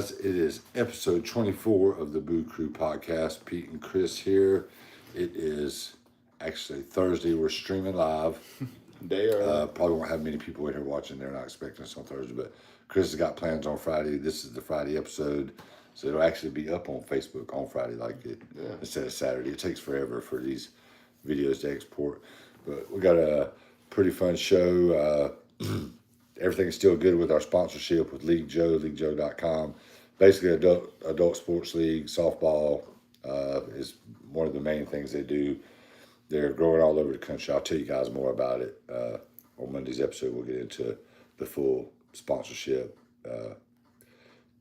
guys? It is episode 24 of the BooCrew podcast. Pete and Chris here. It is actually Thursday. We're streaming live. Day early. Probably won't have many people in here watching. They're not expecting us on Thursday, but Chris has got plans on Friday. This is the Friday episode, so it'll actually be up on Facebook on Friday, instead of Saturday. It takes forever for these videos to export, but we got a pretty fun show. Everything is still good with our sponsorship with League Joe, leaguejoe.com. Basically, adult sports league, softball is one of the main things they do. They're growing all over the country. I'll tell you guys more about it on Monday's episode. We'll get into the full sponsorship.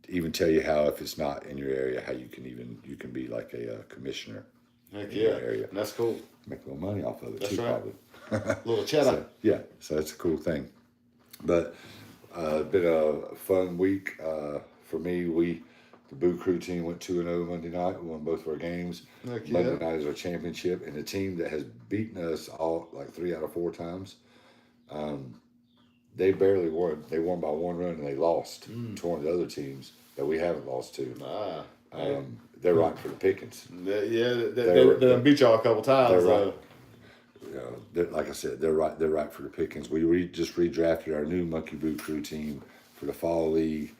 Even tell you how, if it's not in your area, how you can be like a commissioner. Heck in yeah, your area. that's cool. Make a little money off of it. That's too, right. Probably. Little cheddar. So that's a cool thing. But been a fun week for me. The BooCrew team went 2-0 Monday night. We won both of our games. Heck yeah. Monday night is our championship, and the team that has beaten us all like 3 out of 4 times, they barely won. They won by 1 run, and they lost to one of the other teams that we haven't lost to. They're right for the pickings. They beat y'all a couple times. They're right. Like I said, they're right for the pickings. We just redrafted our new Monkey BooCrew team for the fall league.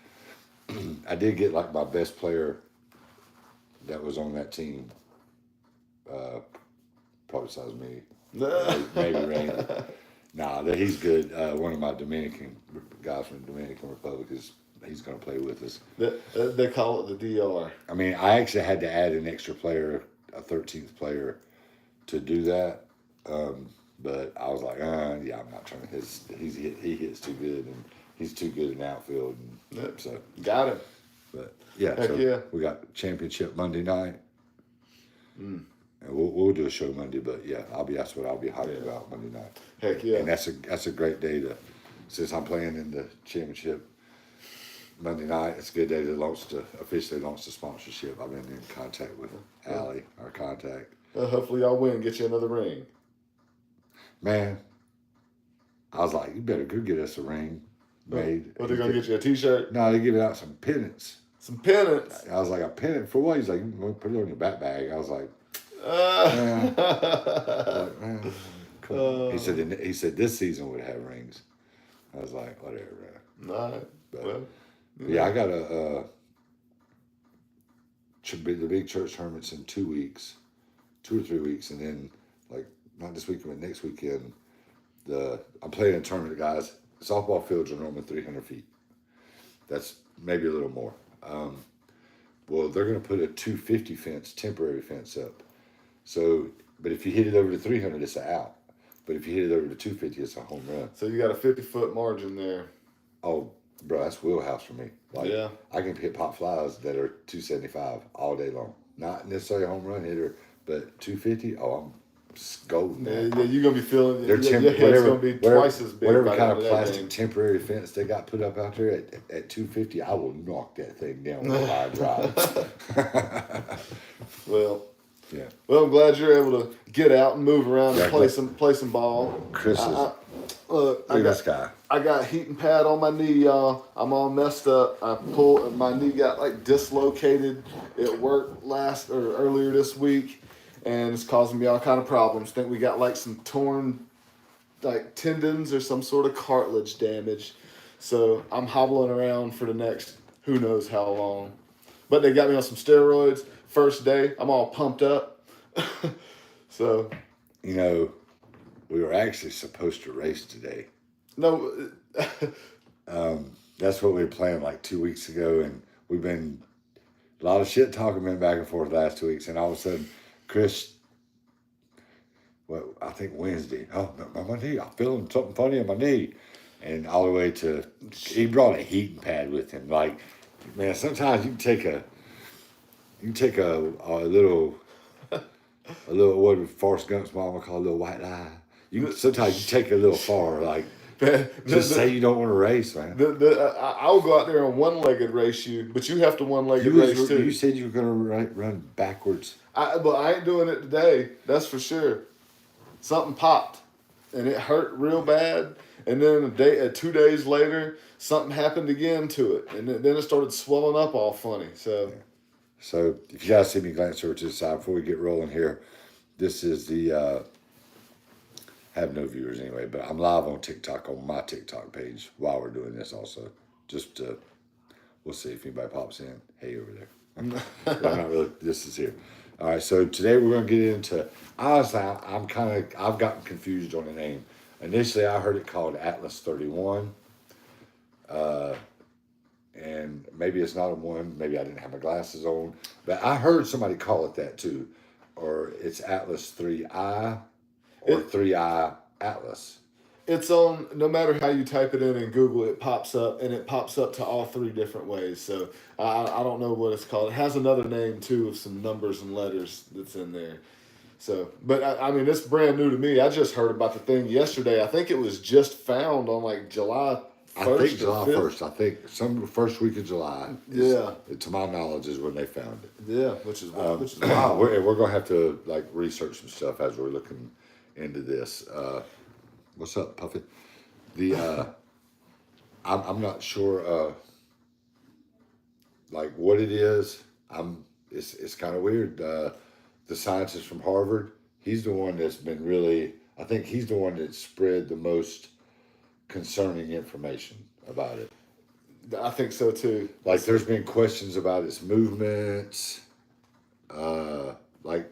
I did get like my best player that was on that team. Probably besides me, maybe Rain. Nah, he's good. One of my Dominican guys from the Dominican Republic he's going to play with us. They call it the DR. I mean, I actually had to add an extra player, a 13th player, to do that. But I was like, I'm not trying to. He hits too good, and he's too good in the outfield. And so got him. But yeah, Heck yeah. We got championship Monday night, and we'll do a show Monday. But yeah, that's what I'll be hyped about Monday night. Heck yeah, and that's a great day since I'm playing in the championship Monday night. It's a good day to officially launch the sponsorship. I've been in contact with Allie, our contact. Hopefully y'all win, get you another ring. Man, I was like, you better go get us a ring made. What, they going to get you a T-shirt? No, they give out some pennants. Some pennants? I was like, a pennant for what? He's like, you put it on your back bag. I was like, man. Come on. He said this season would have rings. I was like, whatever. All right. But, yeah, I got the big church tournament's in 2 weeks. 2 or 3 weeks, and then not this weekend, but next weekend, I'm playing in a tournament, guys. Softball fields are normally 300 feet. That's maybe a little more. Well, they're going to put a 250 fence, temporary fence up. So, but if you hit it over to 300, it's an out. But if you hit it over to 250, it's a home run. So you got a 50-foot margin there. Oh, bro, that's wheelhouse for me. Yeah. I can hit pop flies that are 275 all day long. Not necessarily a home run hitter, but 250, I'm golden. Yeah, you're going to be feeling your head's going to be twice as big. Whatever kind of plastic temporary fence they got put up out there at 250, I will knock that thing down with a line drive. Well, yeah. Well, I'm glad you're able to get out and move around and play some ball. Chris is look at this guy. I got heating pad on my knee, y'all. I'm all messed up. My knee got dislocated at work earlier this week, and it's causing me all kind of problems. Think we got some torn tendons or some sort of cartilage damage. So I'm hobbling around for the next who knows how long. But they got me on some steroids. First day, I'm all pumped up. So, we were actually supposed to race today. No. That's what we were planning 2 weeks ago, and we've been a lot of shit talking been back and forth the last 2 weeks, and all of a sudden, Chris, I think Wednesday, my knee, I'm feeling something funny in my knee, and all the way to, he brought a heating pad with him. Man, sometimes you can take a little what did Forrest Gump's mama call a little white lie. Sometimes you take a little far, just say you don't want to race, man. I'll go out there and one-legged race you, but you have to one-legged race too. You said you were going to run backwards. But I ain't doing it today. That's for sure. Something popped, and it hurt real bad. And then 2 days later, something happened again to it, and then it started swelling up all funny. So, So if you guys see me glance over to the side before we get rolling here, this is the. Have no viewers anyway, but I'm live on TikTok on my TikTok page while we're doing this also. Just we'll see if anybody pops in. Hey, over there. But I'm not really. This is here. All right. So today we're going to get into. Honestly, I've gotten confused on the name. Initially, I heard it called Atlas 31, and maybe it's not a one. Maybe I didn't have my glasses on, but I heard somebody call it that too, or it's Atlas 3I. Or 3i Atlas. it's on, no matter how you type it in Google, it pops up, and it pops up to all three different ways. So I don't know what it's called. It has another name too of some numbers and letters that's in there. So, but I mean, it's brand new to me. I just heard about the thing yesterday. I think it was just found on like July 1st. I think July 1st. I think some first week of July. Yeah. To my knowledge, is when they found it. Yeah, which is wild. We're gonna have to like research some stuff as we're looking into this. What's up, Puffy? I'm not sure like what it is. It's kind of weird. The scientist from Harvard, he's the one that's been really. I think he's the one that spread the most concerning information about it. I think so too. Like there's been questions about its movements. Like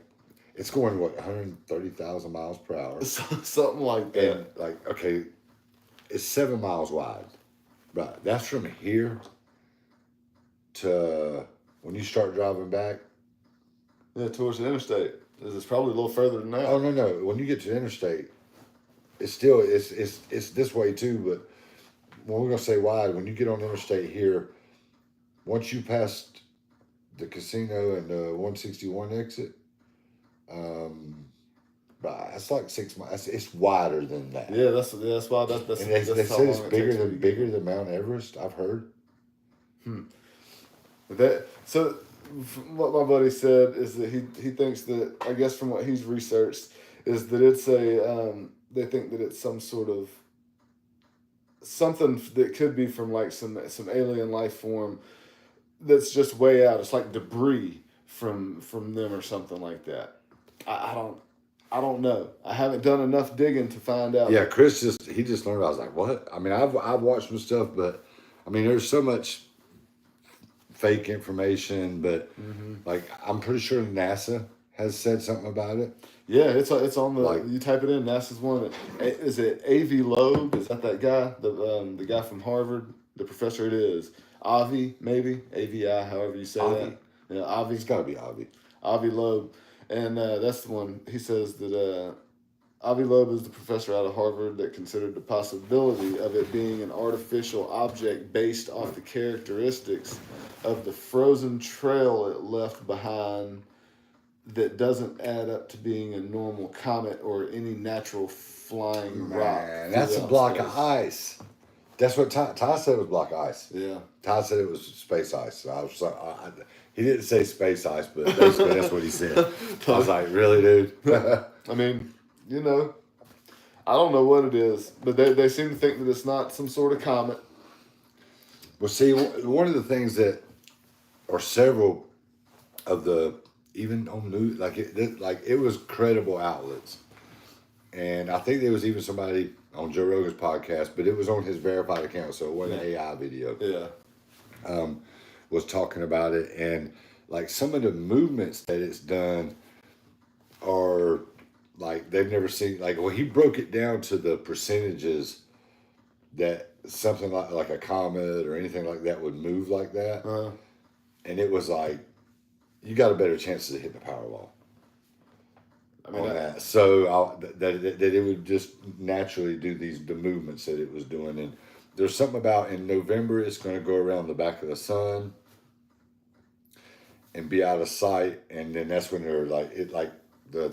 it's going 130,000 miles per hour. Something like that. And like, okay, it's 7 miles wide. Right. That's from here to when you start driving back. Yeah, towards the interstate. It's probably a little further than that. Oh no. When you get to the interstate, it's still it's this way too, but when we're gonna say wide, when you get on the interstate here, once you pass the casino and the 161 exit, but it's like 6 miles. It's wider than that. Yeah, that's why that's. And they said it's bigger than Mount Everest. I've heard. So, what my buddy said is that he thinks that, I guess from what he's researched, is that it's they think that it's some sort of something that could be from like some alien life form that's just way out. It's like debris from them or something like that. I don't know. I haven't done enough digging to find out. Yeah, Chris just learned. I was like, what? I mean, I've watched some stuff, but I mean, there's so much fake information. But like, I'm pretty sure NASA has said something about it. Yeah, it's on the. Like, you type it in. NASA's one. Is it Avi Loeb? Is that guy? The guy from Harvard, the professor. It is Avi, maybe AVI, however you say Avi. that. Yeah, Avi. It's got to be Avi. Avi Loeb, and that's the one. He says that Avi Loeb is the professor out of Harvard that considered the possibility of it being an artificial object based off the characteristics of the frozen trail it left behind that doesn't add up to being a normal comet or any natural flying rock. That's a block of ice. That's what Ty said it was block of ice. Yeah. Ty said it was space ice. So he didn't say space ice, but basically that's what he said. I was like, really, dude? I mean, I don't know what it is, but they seem to think that it's not some sort of comet. Well, see, one of the things that, or several of the, even on news, like it was credible outlets, and I think there was even somebody on Joe Rogan's podcast, but it was on his verified account, so it wasn't an AI video. Yeah. Was talking about it, and like some of the movements that it's done are like they've never seen. Like, well, he broke it down to the percentages that something like a comet or anything like that would move like that, and it was like you got a better chance of hitting the Powerball. I mean, on that. So that it would just naturally do the movements that it was doing. And there's something about in November it's going to go around the back of the sun and be out of sight, and then that's when they're like the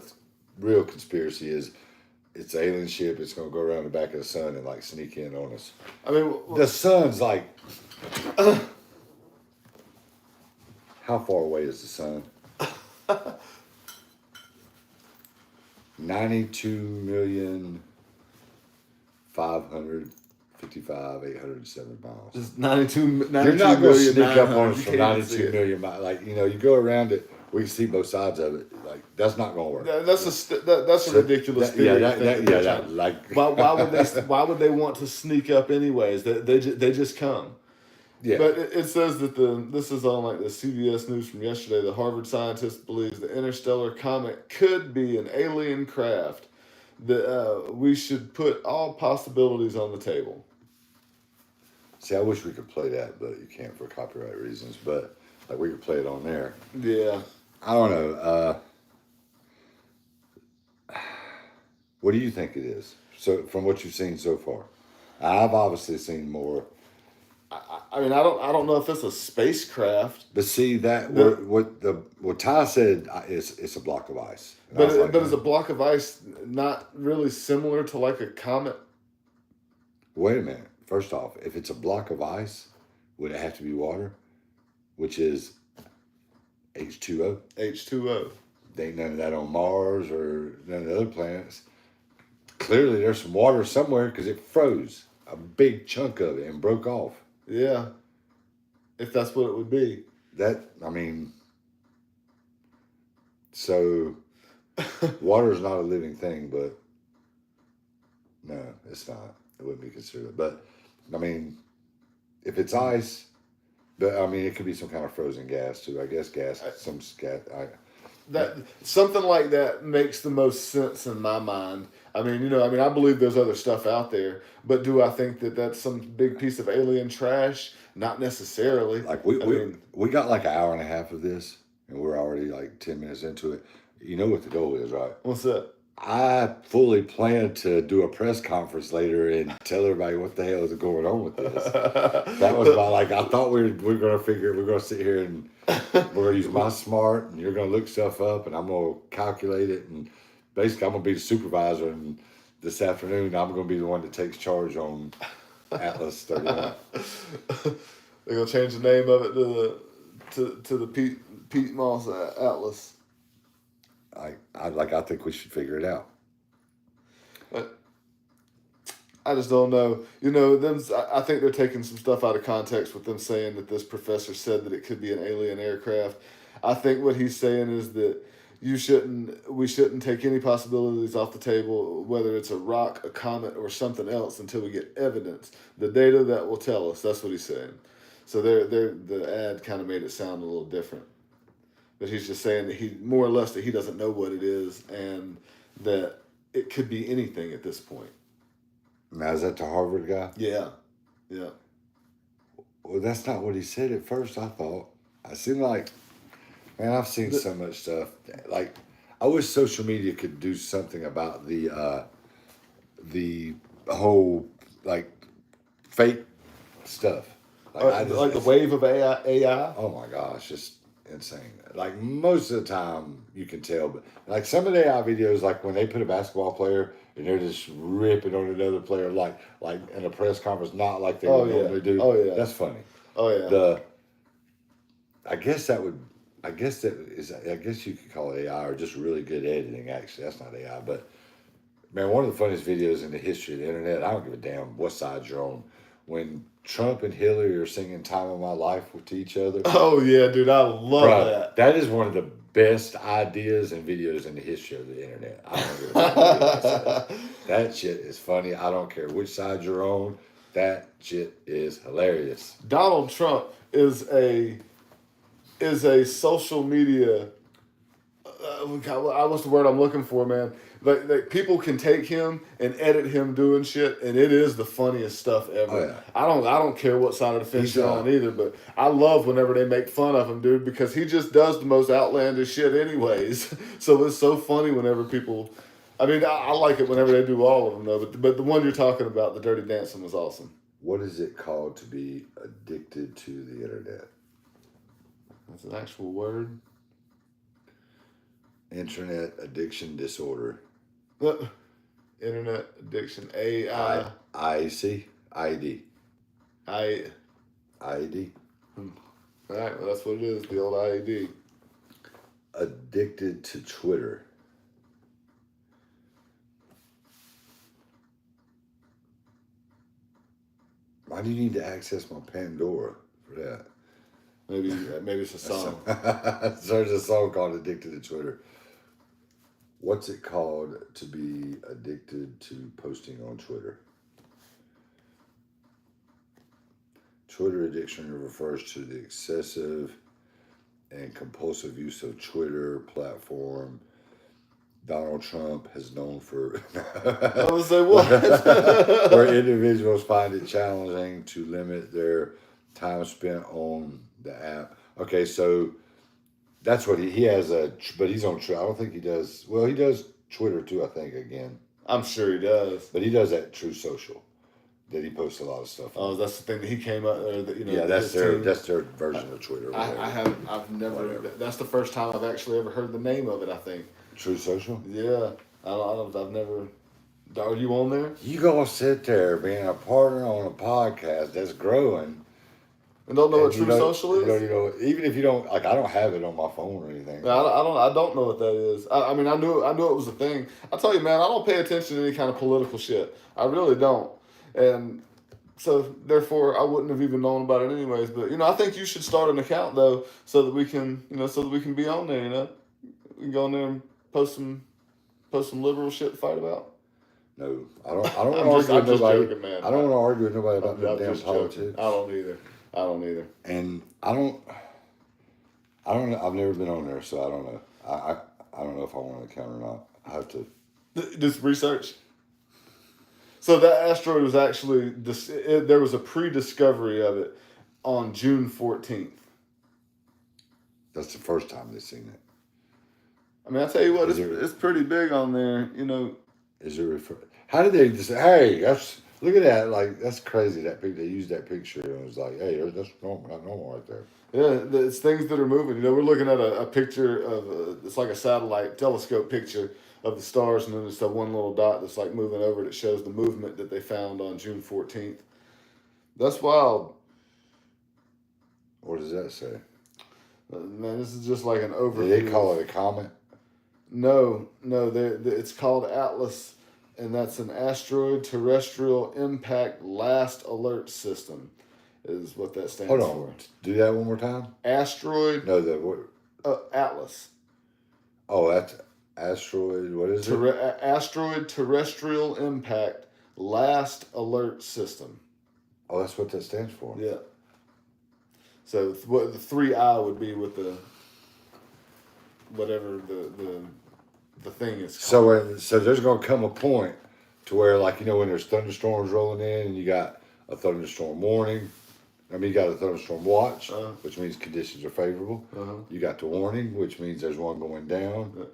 real conspiracy is it's an alien ship. It's going to go around the back of the sun and like sneak in on us. I mean, the sun's like. How far away is the sun? 92,000,000 555, 807 miles. Just 92 You're not going to sneak up on us you from can't even see 92 it. million miles. Like, you go around it, we can see both sides of it. Like, that's not going to work. That's a ridiculous theory. Why would they want to sneak up anyways? They just come. Yeah. But it says that this is on like the CBS News from yesterday. The Harvard scientist believes the interstellar comet could be an alien craft. That we should put all possibilities on the table. See, I wish we could play that, but you can't for copyright reasons. But like we could play it on there. Yeah. I don't know. What do you think it is? So from what you've seen so far, I've obviously seen more. I mean, I don't know if it's a spacecraft. But see what Ty said is it's a block of ice. But is a block of ice not really similar to like a comet? Wait a minute. First off, if it's a block of ice, would it have to be water? Which is H2O. H2O. There ain't none of that on Mars or none of the other planets. Clearly, there's some water somewhere because it froze a big chunk of it and broke off. Yeah. If that's what it would be. So water is not a living thing, but no, it's not. It wouldn't be considered. But, if it's ice, but, it could be some kind of frozen gas, too. I guess some gas. Something like that makes the most sense in my mind. I believe there's other stuff out there, but do I think that that's some big piece of alien trash? Not necessarily. Like we got like an hour and a half of this, and we're already like 10 minutes into it. You know what the goal is, right? What's that? I fully plan to do a press conference later and tell everybody what the hell is going on with this. That was I thought we were going to sit here and we're going to use my smart and you're going to look stuff up and I'm going to calculate it. And basically I'm going to be the supervisor and this afternoon I'm going to be the one that takes charge on Atlas 31. They're going to change the name of it to the Pete Moss Atlas. I think we should figure it out. I just don't know. I think they're taking some stuff out of context with them saying that this professor said that it could be an alien aircraft. I think what he's saying is that we shouldn't take any possibilities off the table, whether it's a rock, a comet, or something else, until we get evidence, the data that will tell us. That's what he's saying. So the ad kind of made it sound a little different. But he's just saying that he doesn't know what it is and that it could be anything at this point. Now, is that the Harvard guy? Yeah. Yeah. Well, that's not what he said at first, I thought. I seem like, man, I've seen so much stuff. Like, I wish social media could do something about the whole, fake stuff. The wave of AI? Oh, my gosh, just insane. Like, most of the time, you can tell. But, some of the AI videos, when they put a basketball player and they're just ripping on another player, like in a press conference, not like they would normally do. Oh, yeah. That's funny. Oh, yeah. I guess you could call it AI or just really good editing, actually. That's not AI. But, man, one of the funniest videos in the history of the internet, I don't give a damn what side you're on. When Trump and Hillary are singing Time of My Life to each other. Oh, yeah, dude. I love that. That is one of the best ideas and videos in the history of the internet. I don't give a damn. That shit is funny. I don't care which side you're on. That shit is hilarious. Donald Trump is a social media. What's the word I'm looking for, man? Like people can take him and edit him doing shit, and it is the funniest stuff ever. Oh, yeah. I don't care what side of the fence you're on either, but I love whenever they make fun of him, dude, because he just does the most outlandish shit anyways. So it's so funny whenever people. I like it whenever they do all of them though, but the one you're talking about, the Dirty Dancing, was awesome. What is it called to be addicted to the internet? That's an actual word. Internet addiction disorder. Internet addiction. AI. IAC. IED. IED. All right, well, that's what it is, the old IED. Addicted to Twitter. Why do you need to access my Pandora for that? Maybe it's a song. There's a song called "Addicted to Twitter." What's it called to be addicted to posting on Twitter? Twitter addiction refers to the excessive and compulsive use of Twitter platform. Donald Trump has known for I was say what? where individuals find it challenging to limit their time spent on the app. Okay, so that's what he has but he's on Twitter. I don't think he does. Well, he does Twitter too, I think, again. I'm sure he does. But he does that True Social. That he posts a lot of stuff on. Oh, that's the thing that he came up there. That, Yeah, that's their version of Twitter. I've never. Whatever. That's the first time I've actually ever heard the name of it. I think. True Social. Yeah, I've never. Are you on there? You gonna sit there being a partner on a podcast that's growing. And don't know what and True Social is? Even if you don't, like, I don't have it on my phone or anything. I don't know what that is. I mean, I knew it was a thing. I tell you, man, I don't pay attention to any kind of political shit. I really don't. And so, therefore, I wouldn't have even known about it anyways. But, I think you should start an account, though, so that we can be on there, We can go on there and post some liberal shit to fight about. No, I don't want to argue with nobody. Joking, man. I don't want to argue with nobody about I'm damn just politics. joking. I don't either. And I don't know. I've never been on there, so I don't know. I don't know if I want an account or not. I have to. Just research. So that asteroid was actually, there was a pre-discovery of it on June 14th. That's the first time they've seen it. I mean, I tell you what, it's pretty big on there, Is it how did they just, hey, look at that, like, that's crazy, they used that picture and it was like, hey, that's normal right there. Yeah, it's things that are moving. We're looking at a picture of, it's like a satellite telescope picture of the stars, and then there's that one little dot that's like moving over that shows the movement that they found on June 14th. That's wild. What does that say? Man, this is just like an overview. Did they call it a comet? No, it's called Atlas, and that's an asteroid terrestrial impact last alert system, is what that stands for. Hold on, do that one more time. Asteroid. No, what? Atlas. Oh, that's asteroid. What is it? Asteroid terrestrial impact last alert system. Oh, that's what that stands for. Yeah. So what the 3I would be with the whatever the thing is called. So there's gonna come a point to where, like, when there's thunderstorms rolling in and you got a thunderstorm warning. I mean, you got a thunderstorm watch, which means conditions are favorable. You got the warning, which means there's one going down.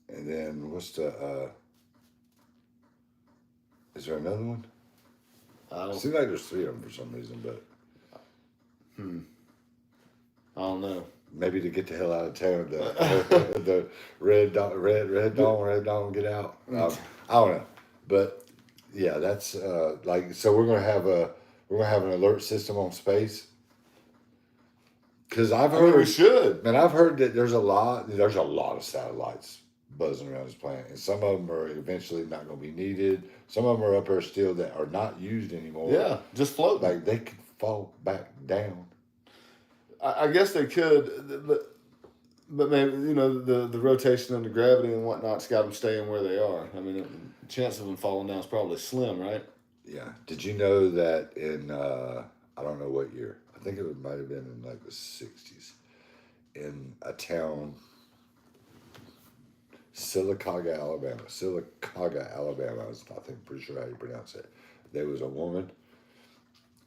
And then what's the? Is there another one? It seems like there's 3 of them for some reason, but. I don't know. Maybe to get the hell out of town, the red dawn, get out. I don't know, but yeah, that's so we're gonna have an alert system on space. Because I've heard we should. Man, I've heard that there's a lot of satellites buzzing around this planet, and some of them are eventually not going to be needed. Some of them are up there still that are not used anymore. Yeah, just floating. Like they could fall back down. I guess they could, but maybe the rotation and the gravity and whatnot's got them staying where they are. I mean, the chance of them falling down is probably slim, right? Yeah. Did you know that in I don't know what year? I think it might have been in like the 60s, in a town, Sylacauga, Alabama. I think, pretty sure how you pronounce it. There was a woman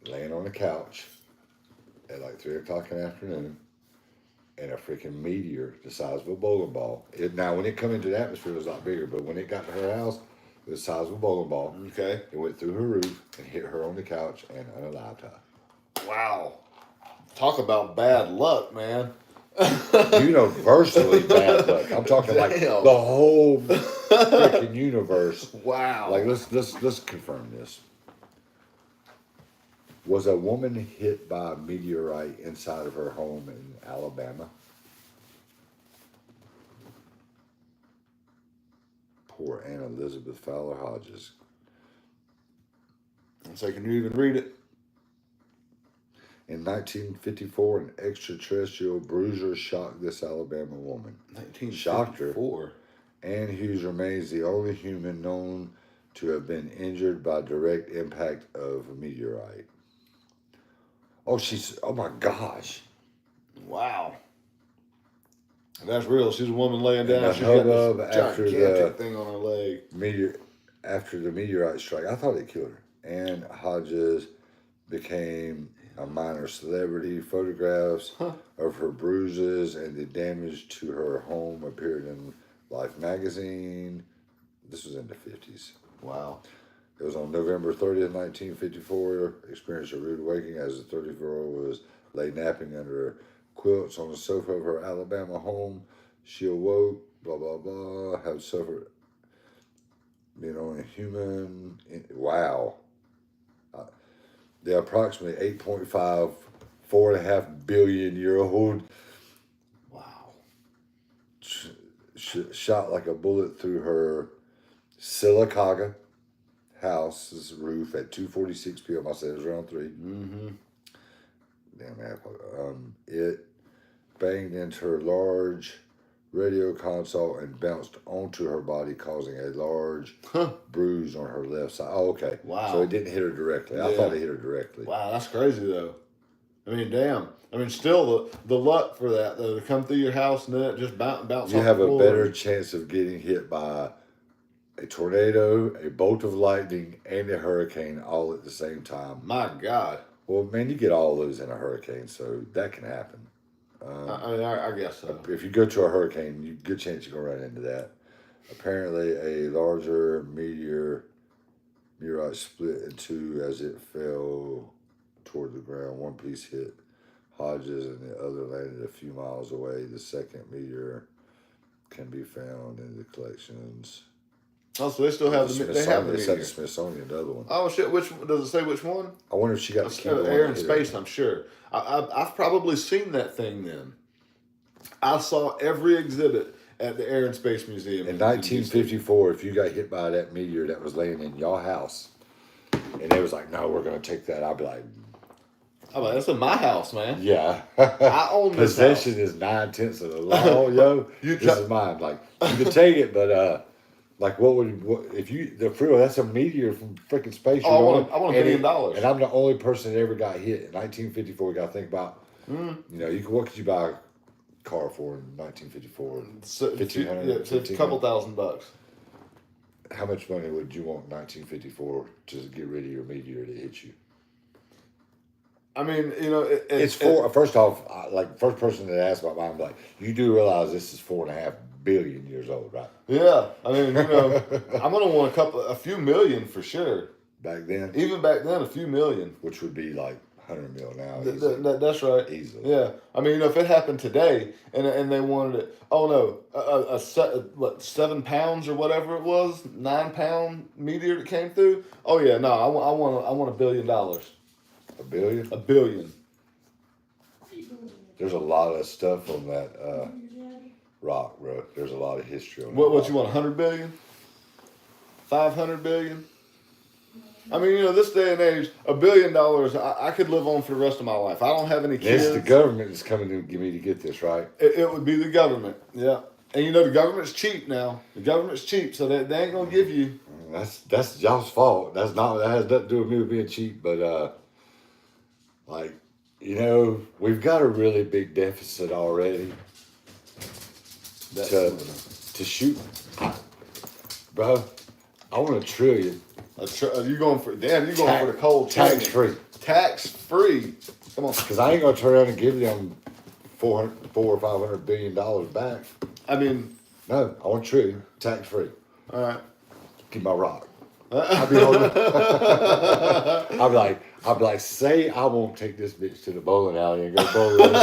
laying on a couch at like 3 o'clock in the afternoon, and a freaking meteor the size of a bowling ball. Now, when it come into the atmosphere, it was a lot bigger, but when it got to her house, it was the size of a bowling ball. Okay. It went through her roof and hit her on the couch and unalived her. Wow. Talk about bad luck, man. Universally bad luck. I'm talking like the whole freaking universe. Wow. Like, let's confirm this. Was a woman hit by a meteorite inside of her home in Alabama? Poor Anna Elizabeth Fowler Hodges. So can you even read it? In 1954, an extraterrestrial bruiser shocked this Alabama woman. 1954. Ann Hughes remains the only human known to have been injured by direct impact of a meteorite. Oh my gosh. Wow. That's real. She's a woman laying down. And She's got this after gigantic thing on her leg. After the meteorite strike, I thought it killed her. Ann Hodges became a minor celebrity. Photographs of her bruises and the damage to her home appeared in Life magazine. This was in the 50s. Wow. It was on November 30th, 1954. Experienced a rude awakening as the 34-year-old was lay napping under quilts on the sofa of her Alabama home. She awoke, blah, blah, blah, had suffered being only human. Wow. The approximately 8.5, 4.5 billion year old. Wow. Shot like a bullet through her Sylacauga house's roof at 2:46 p.m. I said it was around 3. Mm-hmm. Damn, it banged into her large radio console and bounced onto her body, causing a large bruise on her left side. Oh, okay. Wow. So it didn't hit her directly. Yeah. I thought it hit her directly. Wow, that's crazy though. I mean, damn. I mean, still the luck for that though, to come through your house and then it just bounce off the floor. You have a better chance of getting hit by a tornado, a bolt of lightning, and a hurricane all at the same time. My God. Well, man, you get all those in a hurricane, so that can happen. I guess so. If you go to a hurricane, you good chance you're gonna run into that. Apparently, a larger meteorite split in two as it fell toward the ground. One piece hit Hodges, and the other landed a few miles away. The second meteor can be found in the collections. Oh, so they still have they have the They said meteor. the Smithsonian, the other one. Oh shit! Which does it say? Which one? I wonder if she got the Air and Space. I'm sure. I've probably seen that thing then. I saw every exhibit at the Air and Space Museum in 1954. If you got hit by that meteor that was laying in your house, and they was like, "No, we're gonna take that," I'd be like, "I'm like, that's in my house, man. Yeah, I own this possession house. is 9/10 of the law, yo. This is mine. Like you can take it, but like what if you that's a meteor from freaking space? Oh, I want $1 billion. And I'm the only person that ever got hit in 1954. We got to think about, what could you buy a car for in 1954? $1,500. It's a couple $1,000. How much money would you want in 1954 to get rid of your meteor that hit you? I mean, first off, first person that asked about mine, I'm like, you do realize this is 4.5 billion years old, right? Yeah, I mean, I'm gonna want a few million for sure. Back then, even back then, a few million, which would be like 100 mil now. That's right. Easily. Yeah, I mean, if it happened today and they wanted it, what 7 pounds or whatever it was, 9 pound meteor that came through. Oh yeah, no, I want $1 billion. $1 billion? $1 billion. There's a lot of stuff on that rock, bro. There's a lot of history on that. What you want? 100 billion? 500 billion? I mean, this day and age, $1 billion, I could live on for the rest of my life. I don't have any kids. It's the government that's coming to get me to get this, right? It would be the government, yeah. And the government's cheap now. The government's cheap, so they ain't gonna give you. That's y'all's fault. That has nothing to do with me being cheap, but we've got a really big deficit already. To shoot, bro. I want $1 trillion. You going for the cold tax free. Tax free. Come on. Because I ain't gonna turn around and give them $400 or $500 billion back. I mean, no. I want $1 trillion, tax free. All right. Keep my rock. I'd be like, say I won't take this bitch to the bowling alley and go bowling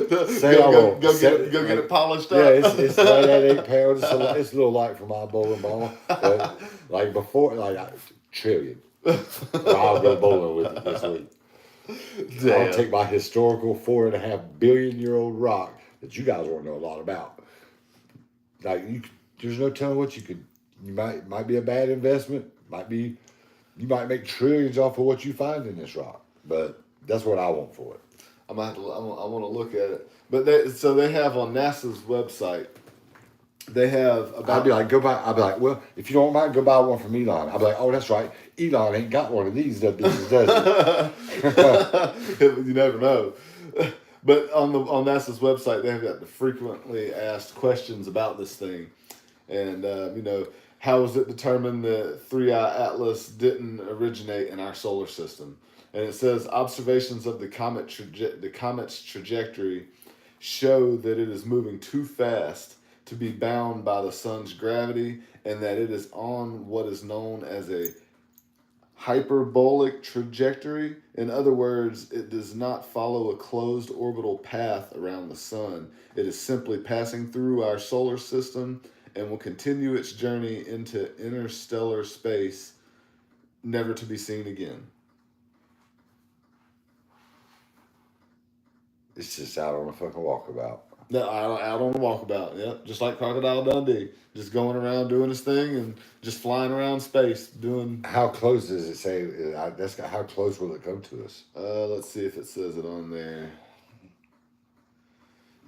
this week. Say I won't. Go get it polished up. Yeah, it's right at 8 pounds. It's a little light for my bowling ball. But $1 trillion. I'll go bowling with it this week. Damn. I'll take my historical 4.5 billion year old rock that you guys won't know a lot about. There's no telling what you could. You might be a bad investment. Might be You might make trillions off of what you find in this rock, but that's what I want for it. I want to look at it. But they have on NASA's website. They have about. I'd be like, go buy. I'd be like, well, if you don't mind, go buy one from Elon. I'd be like, oh, that's right. Elon ain't got one of these. Does he? You never know. But on NASA's website, they have got the frequently asked questions about this thing, and how was it determined that 3i Atlas didn't originate in our solar system? And it says observations of the comet's trajectory show that it is moving too fast to be bound by the sun's gravity, and that it is on what is known as a hyperbolic trajectory. In other words, it does not follow a closed orbital path around the sun. It is simply passing through our solar system and will continue its journey into interstellar space, never to be seen again. It's just out on a fucking walkabout. No, out on a walkabout, yeah. Just like Crocodile Dundee. Just going around doing his thing and just flying around space doing... How close does it say? How close will it come to us? Let's see if it says it on there.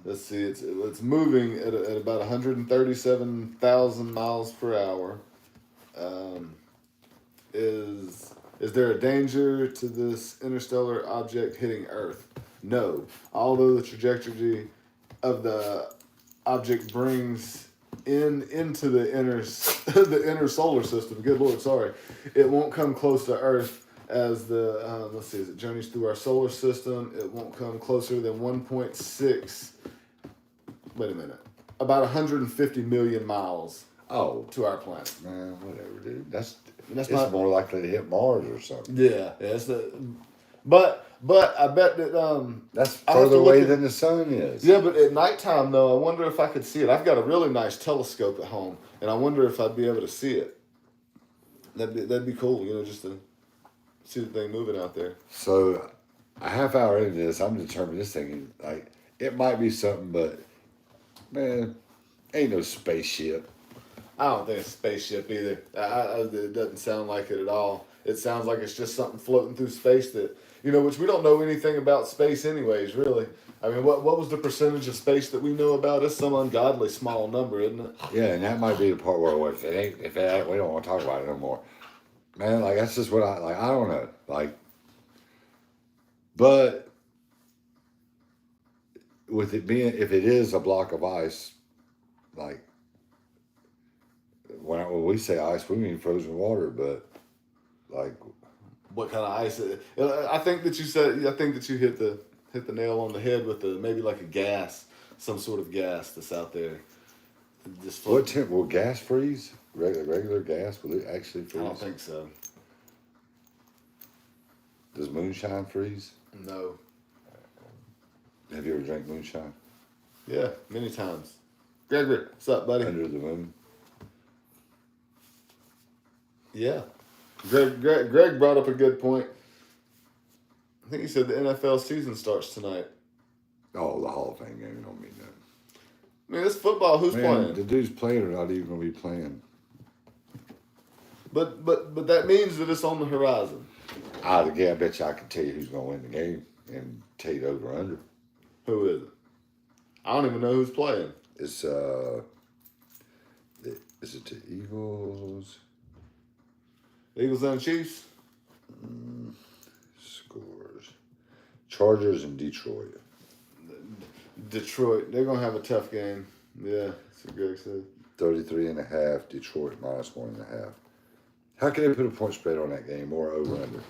Let's see, it's moving at about 137,000 miles per hour. Is there a danger to this interstellar object hitting Earth? No. Although the trajectory of the object brings into the inner solar system, good Lord, sorry, it won't come close to Earth as the let's see, as it journeys through our solar system. It won't come closer than 1.6. Wait a minute, about 150 million miles. To our planet. Man, whatever, dude. That's it's not more likely to hit Mars or something. Yeah, but I bet that that's further away than the sun is. Yeah, but at nighttime though, I wonder if I could see it. I've got a really nice telescope at home, and I wonder if I'd be able to see it. That'd be cool, just to see the thing moving out there. So, a half hour into this, I'm determined this thing it might be something, but man, ain't no spaceship. I don't think it's a spaceship either. It doesn't sound like it at all. It sounds like it's just something floating through space that, which we don't know anything about space anyways, really. I mean, what was the percentage of space that we know about? It's some ungodly small number, isn't it? Yeah, and that might be the part where if it ain't, we don't want to talk about it no more. Man, that's just what I don't know. But with it being, if it is a block of ice, when we say ice, we mean frozen water, but what kind of ice? I think that you hit the nail on the head with maybe like a gas, some sort of gas that's out there. What temp will gas freeze? Regular gas, will it actually freeze? I don't think so. Does moonshine freeze? No. Have you ever drank moonshine? Yeah, many times. Gregory, what's up, buddy? Under the moon. Yeah. Greg brought up a good point. I think he said the NFL season starts tonight. Oh, the Hall of Fame game don't mean that. I mean, it's football. Who's playing? The dudes playing are not even going to be playing. But that means that it's on the horizon. I bet you I can tell you who's going to win the game and tell you the over-under. Who is it? I don't even know who's playing. It's, is it the Eagles? Eagles and Chiefs? Scores. Chargers and Detroit. Detroit. They're going to have a tough game. Yeah, that's what Greg said. 33.5. Detroit -1.5. How can they put a point spread on that game or over under?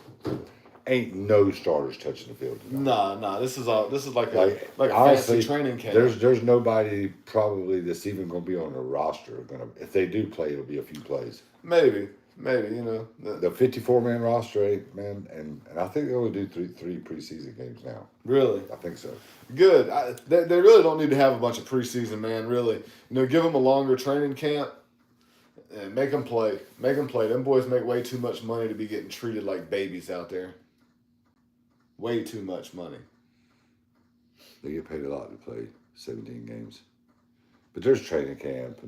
Ain't no starters touching the field tonight. Nah. This is like a honestly, fancy training camp. There's nobody probably that's even going to be on the roster. If they do play, it'll be a few plays. Maybe the 54-man roster, man, and I think they only do three preseason games now. Really? I think so. Good. They really don't need to have a bunch of preseason, man. Really, give them a longer training camp. And make them play. Them boys make way too much money to be getting treated like babies out there. Way too much money. They get paid a lot to play 17 games. But there's training camp.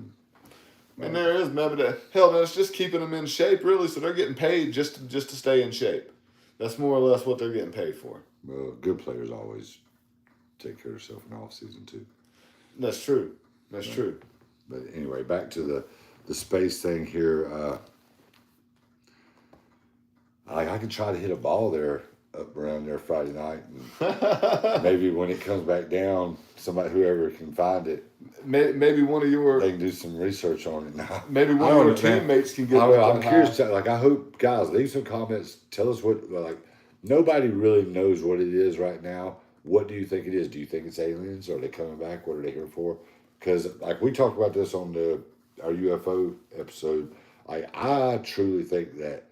And there is, maybe hell, no, it's just keeping them in shape, really. So they're getting paid just to stay in shape. That's more or less what they're getting paid for. Well, good players always take care of themselves in the off season too. That's true. That's true. But anyway, back to the space thing here. I can try to hit a ball there up around there Friday night, and maybe when it comes back down, whoever can find it, maybe one of your they can do some research on it now. Maybe one of your teammates can get. I'm curious. I hope guys leave some comments. Tell us what nobody really knows what it is right now. What do you think it is? Do you think it's aliens? Are they coming back? What are they here for? Because we talked about this on our UFO episode. I truly think that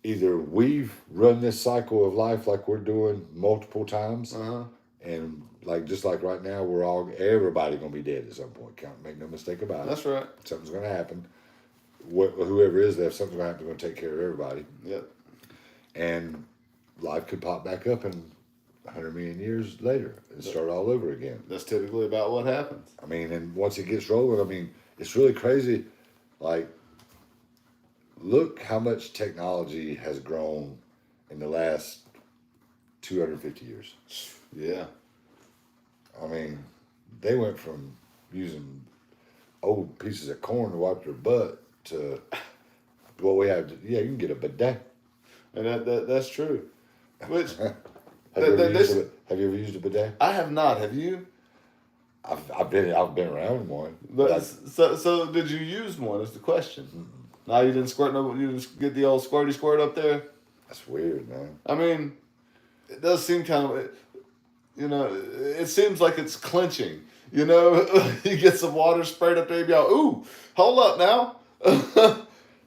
either we've run this cycle of life like we're doing multiple times, and just like right now, everybody gonna be dead at some point. Can't make no mistake about it. That's right. Something's gonna happen. Whoever is there, something's gonna happen. They're gonna take care of everybody. Yep. And life could pop back up in 100 million years later and start all over again. That's typically about what happens. I mean, and once it gets rolling, it's really crazy. Look how much technology has grown in the last 250 years. Yeah. They went from using old pieces of corn to wipe their butt to what we have. You can get a bidet. And that's true. Which have you ever used a bidet? I have not. Have you? I've been around one. But so did you use one? Is the question. Mm-mm. No, you didn't squirt. No, you didn't get the old squirty squirt up there. That's weird, man. It does seem kind of, it seems like it's clenching. You get some water sprayed up there, you go, ooh, hold up now.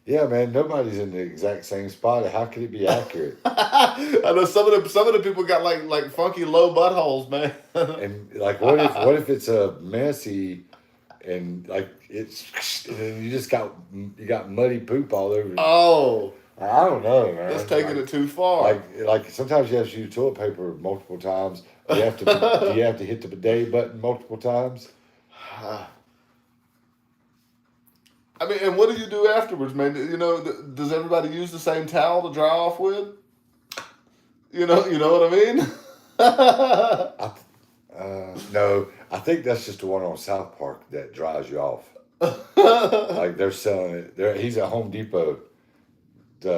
Yeah, man. Nobody's in the exact same spot. How could it be accurate? I know some of the people got like funky low buttholes, man. And what if it's a messy, and you got muddy poop all over you? Oh, I don't know, man. That's taking it too far. Sometimes you have to use toilet paper multiple times. Do you have to hit the bidet button multiple times? And what do you do afterwards, man? Does everybody use the same towel to dry off with? You know what I mean? No, I think that's just the one on South Park that dries you off. They're selling it. He's at Home Depot.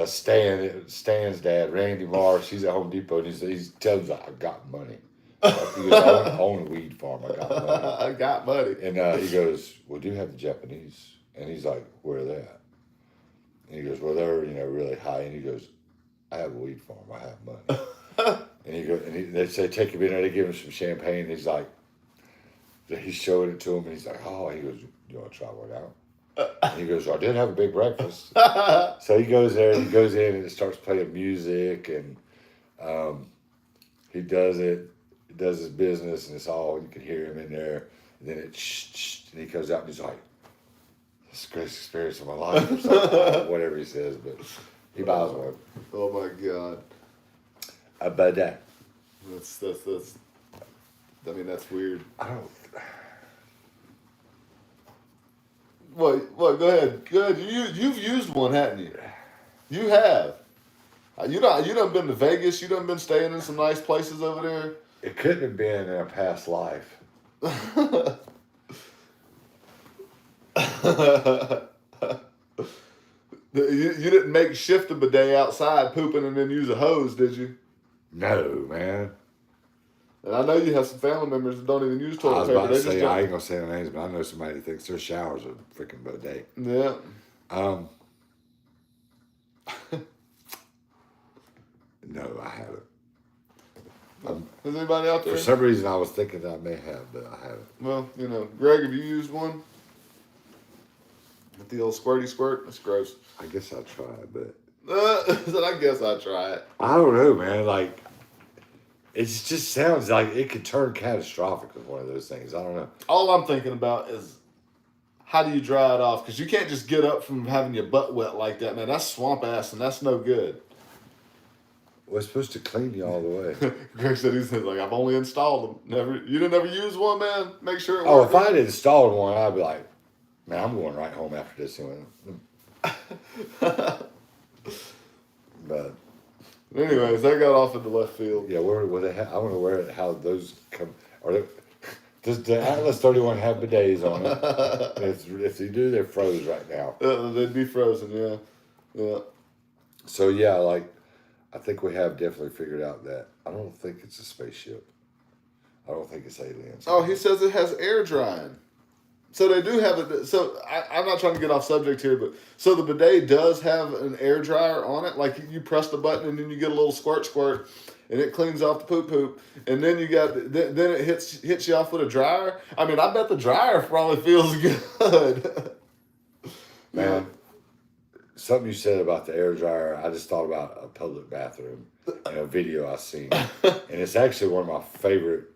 Stan's dad, Randy Marsh, he's at Home Depot, and he tells me, I got money. He goes, I own a weed farm. I got money. I got money. And he goes, well, do you have the Japanese? And he's like, where are they at? And he goes, well, they're really high. And he goes, I have a weed farm. I have money. And he goes, they say take him in there. They give him some champagne. And he's like, he's showing it to him, and he's like, oh. He goes, you want to try one out? And he goes, I did have a big breakfast. So he goes there, and he goes in, and it starts playing music, and he does his business, and it's all, you can hear him in there. And then and he comes out, and he's like, it's the greatest experience of my life, or something, whatever he says, but he buys one. Oh my God. A bidet. That's weird. I don't. What? Go ahead. Good. You've used one, haven't you? You have. You done been to Vegas. You done been staying in some nice places over there. It couldn't have been in a past life. You didn't make shift a bidet outside pooping and then use a hose, did you? No, man. And I know you have some family members that don't even use toilet paper. I was about to say, I ain't gonna say their names, but I know somebody that thinks their showers are freaking bidet. Yeah. No, I haven't. Is anybody out there? For some reason, I was thinking that I may have, but I haven't. Well, Greg, have you used one? With the old squirty squirt? That's gross. I guess I'll try it, but... I guess I'll try it. I don't know, man. It just sounds like it could turn catastrophic with one of those things. I don't know. All I'm thinking about is, how do you dry it off? Because you can't just get up from having your butt wet like that, man. That's swamp ass, and that's no good. Well, it's supposed to clean you all the way. Greg said I've only installed them. You didn't ever use one, man? Make sure it Oh, works. if I had installed one, I'd be like, Man, I'm going right home after this anyway. But anyways, that got off into left field. yeah, where they I want to where how those come. Are they, does the Atlas 31 have bidets on it? If they do, they're froze right now. They'd be frozen, yeah. Yeah. So yeah, like I think we have definitely figured out that I don't think it's a spaceship. I don't think it's aliens. Oh, he says it has air drying. So they do have it. So I'm not trying to get off subject here, but so the bidet does have an air dryer on it. Like you press the button and then you get a little squirt, and it cleans off the poop, and then you got then it hits you off with a dryer. I mean, I bet the dryer probably feels good. Man, something you said about the air dryer, I just thought about a public bathroom in a video I seen, and it's actually one of my favorite,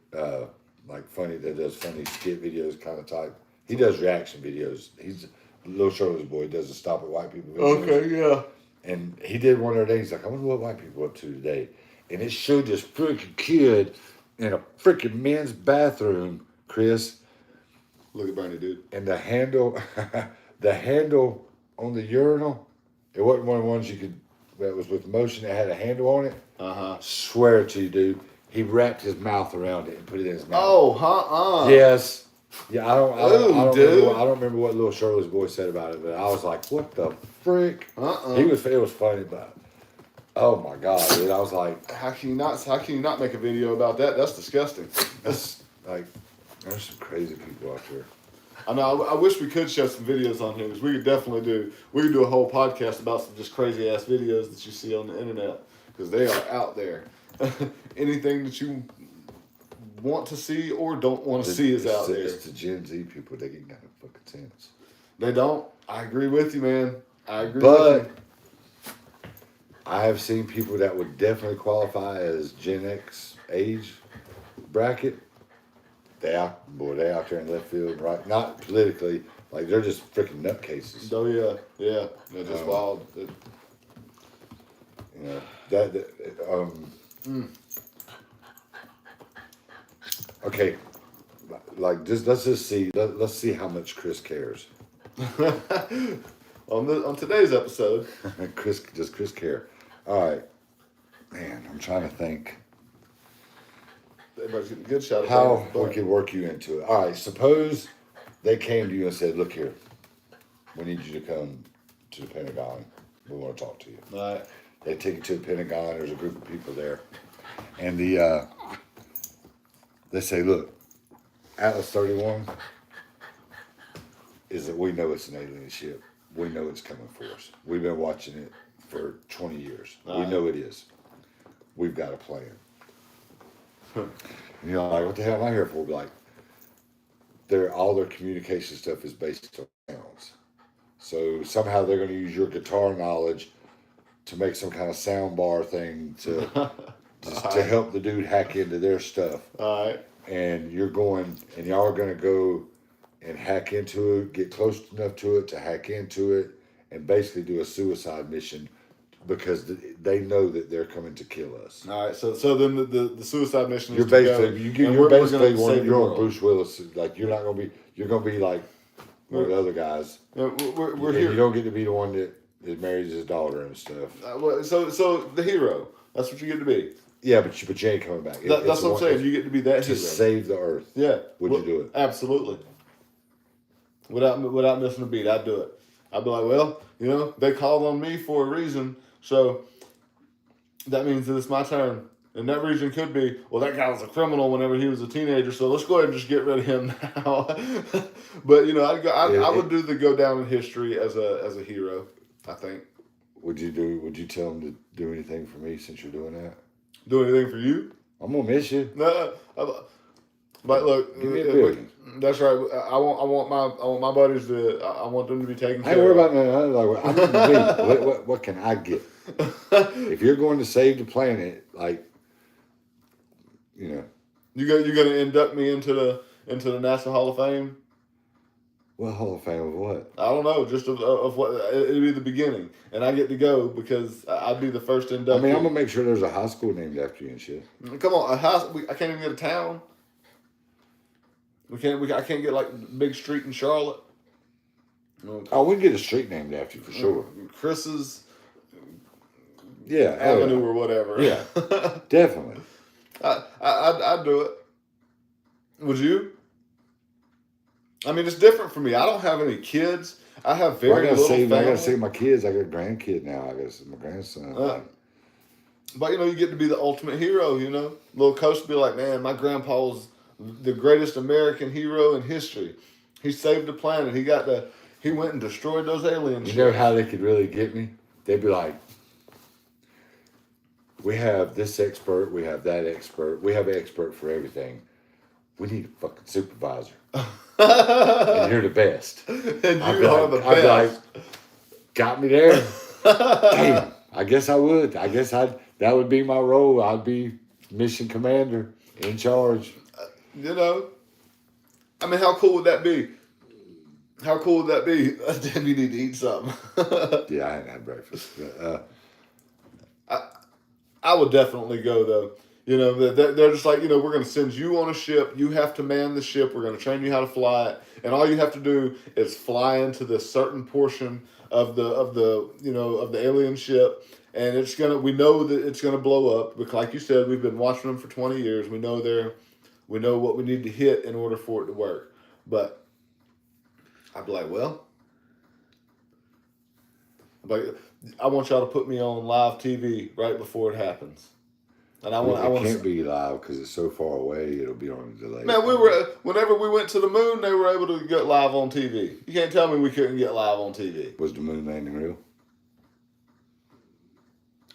like funny that does funny skit videos kind of type. He does reaction videos. He's a little shirtless boy. He does the stop at white people videos. Okay, yeah. And he did one of their days. Like, I wonder what white people are up to today. And it showed this freaking kid in a freaking men's bathroom, Chris. Look at Bernie, dude. And the handle on the urinal, it wasn't one of the ones you could, that was with motion that had a handle on it. Uh-huh. Swear to you, dude. He wrapped his mouth around it and put it in his mouth. Oh, Yes. Yeah, I don't remember what little shirtless boy said about it, but I was like, what the frick? It was funny, but oh my God, dude. I was like, how can you not make a video about that? That's disgusting. that's like, there's some crazy people out there. I know. I wish we could show some videos on here, because we could definitely do a whole podcast about some just crazy ass videos that you see on the internet, because they are out there. Anything that you want to see or don't want to see is out there. It's the Gen Z people. They get kind of fucking sense. They don't. I agree with you, man. I agree but with you. I have seen people that would definitely qualify as Gen X age bracket. They out there in left field, right? Not politically, like they're just freaking nutcases. Oh yeah, they're just wild. You know Okay, like just let's see how much Chris cares. on today's episode, Does Chris care? All right, man. I'm trying to think everybody's getting a good shot. How we could work you into it. All right, suppose they came to you and said, "Look here, we need you to come to the Pentagon. We want to talk to you." All right. They take you to the Pentagon. There's a group of people there, and they say, "Look, Atlas 31 is that we know it's an alien ship. We know it's coming for us. We've been watching it for 20 years. We know it is. We've got a plan." And you're like, "What the hell am I here for?" Like, all their communication stuff is based on sounds. So somehow they're going to use your guitar knowledge to make some kind of sound bar thing to help the dude hack into their stuff. All right. And y'all are going to go and hack into it, get close enough to it to hack into it, and basically do a suicide mission because they know that they're coming to kill us. All right. So then the suicide mission. You're basically on Bruce Willis. Like you're going to be like one of the other guys. We're here. You don't get to be the one that marries his daughter and stuff. So the hero. That's what you get to be. Yeah, but you ain't coming back. That's what I'm saying. You get to be that hero. To save the Earth. Yeah. Would you do it? Absolutely. Without missing a beat, I'd do it. I'd be like, well, they called on me for a reason, so that means that it's my turn. And that reason could be, well, that guy was a criminal whenever he was a teenager, so let's go ahead and just get rid of him now. But I would do the go down in history as a hero, I think. Would you tell him to do anything for me since you're doing that? Do anything for you? I'm gonna miss you. No, but look, that's right. I want my buddies to. I want them to be taken care of. I ain't worried about that. What can I get? If you're going to save the planet, you're gonna induct me into the NASA Hall of Fame. What Hall of Fame of what? I don't know. Just of what it'd be the beginning, and I get to go because I'd be the first inductee. I mean, I'm gonna make sure there's a high school named after you and shit. Come on, I can't even get a town. I can't get like big street in Charlotte. Okay. Oh, we can get a street named after you for sure. Chris's Avenue or whatever. Yeah, definitely. I'd do it. Would you? I mean, it's different for me. I don't have any kids. I have very little family. I gotta save my kids. I got a grandkid now. I got my grandson. But you get to be the ultimate hero. Little Coach would be like, man, my grandpa was the greatest American hero in history. He saved the planet. He went and destroyed those aliens. You know how they could really get me? They'd be like, we have this expert, we have that expert, we have an expert for everything. We need a fucking supervisor. And you're the best. And you are the best. I'd be like, got me there. Damn, I guess I would. That would be my role. I'd be mission commander in charge. I mean, how cool would that be? How cool would that be? Damn, you need to eat something. Yeah, I hadn't had breakfast. I would definitely go, though. They're just like, we're going to send you on a ship. You have to man the ship. We're going to train you how to fly it. And all you have to do is fly into this certain portion of the alien ship. And we know that it's going to blow up. Because like you said, we've been watching them for 20 years. We know what we need to hit in order for it to work. But I'd be like, I want y'all to put me on live TV right before it happens. And it can't be live because it's so far away. It'll be on a delay. Man, whenever we went to the moon, they were able to get live on TV. You can't tell me we couldn't get live on TV. Was the moon landing real?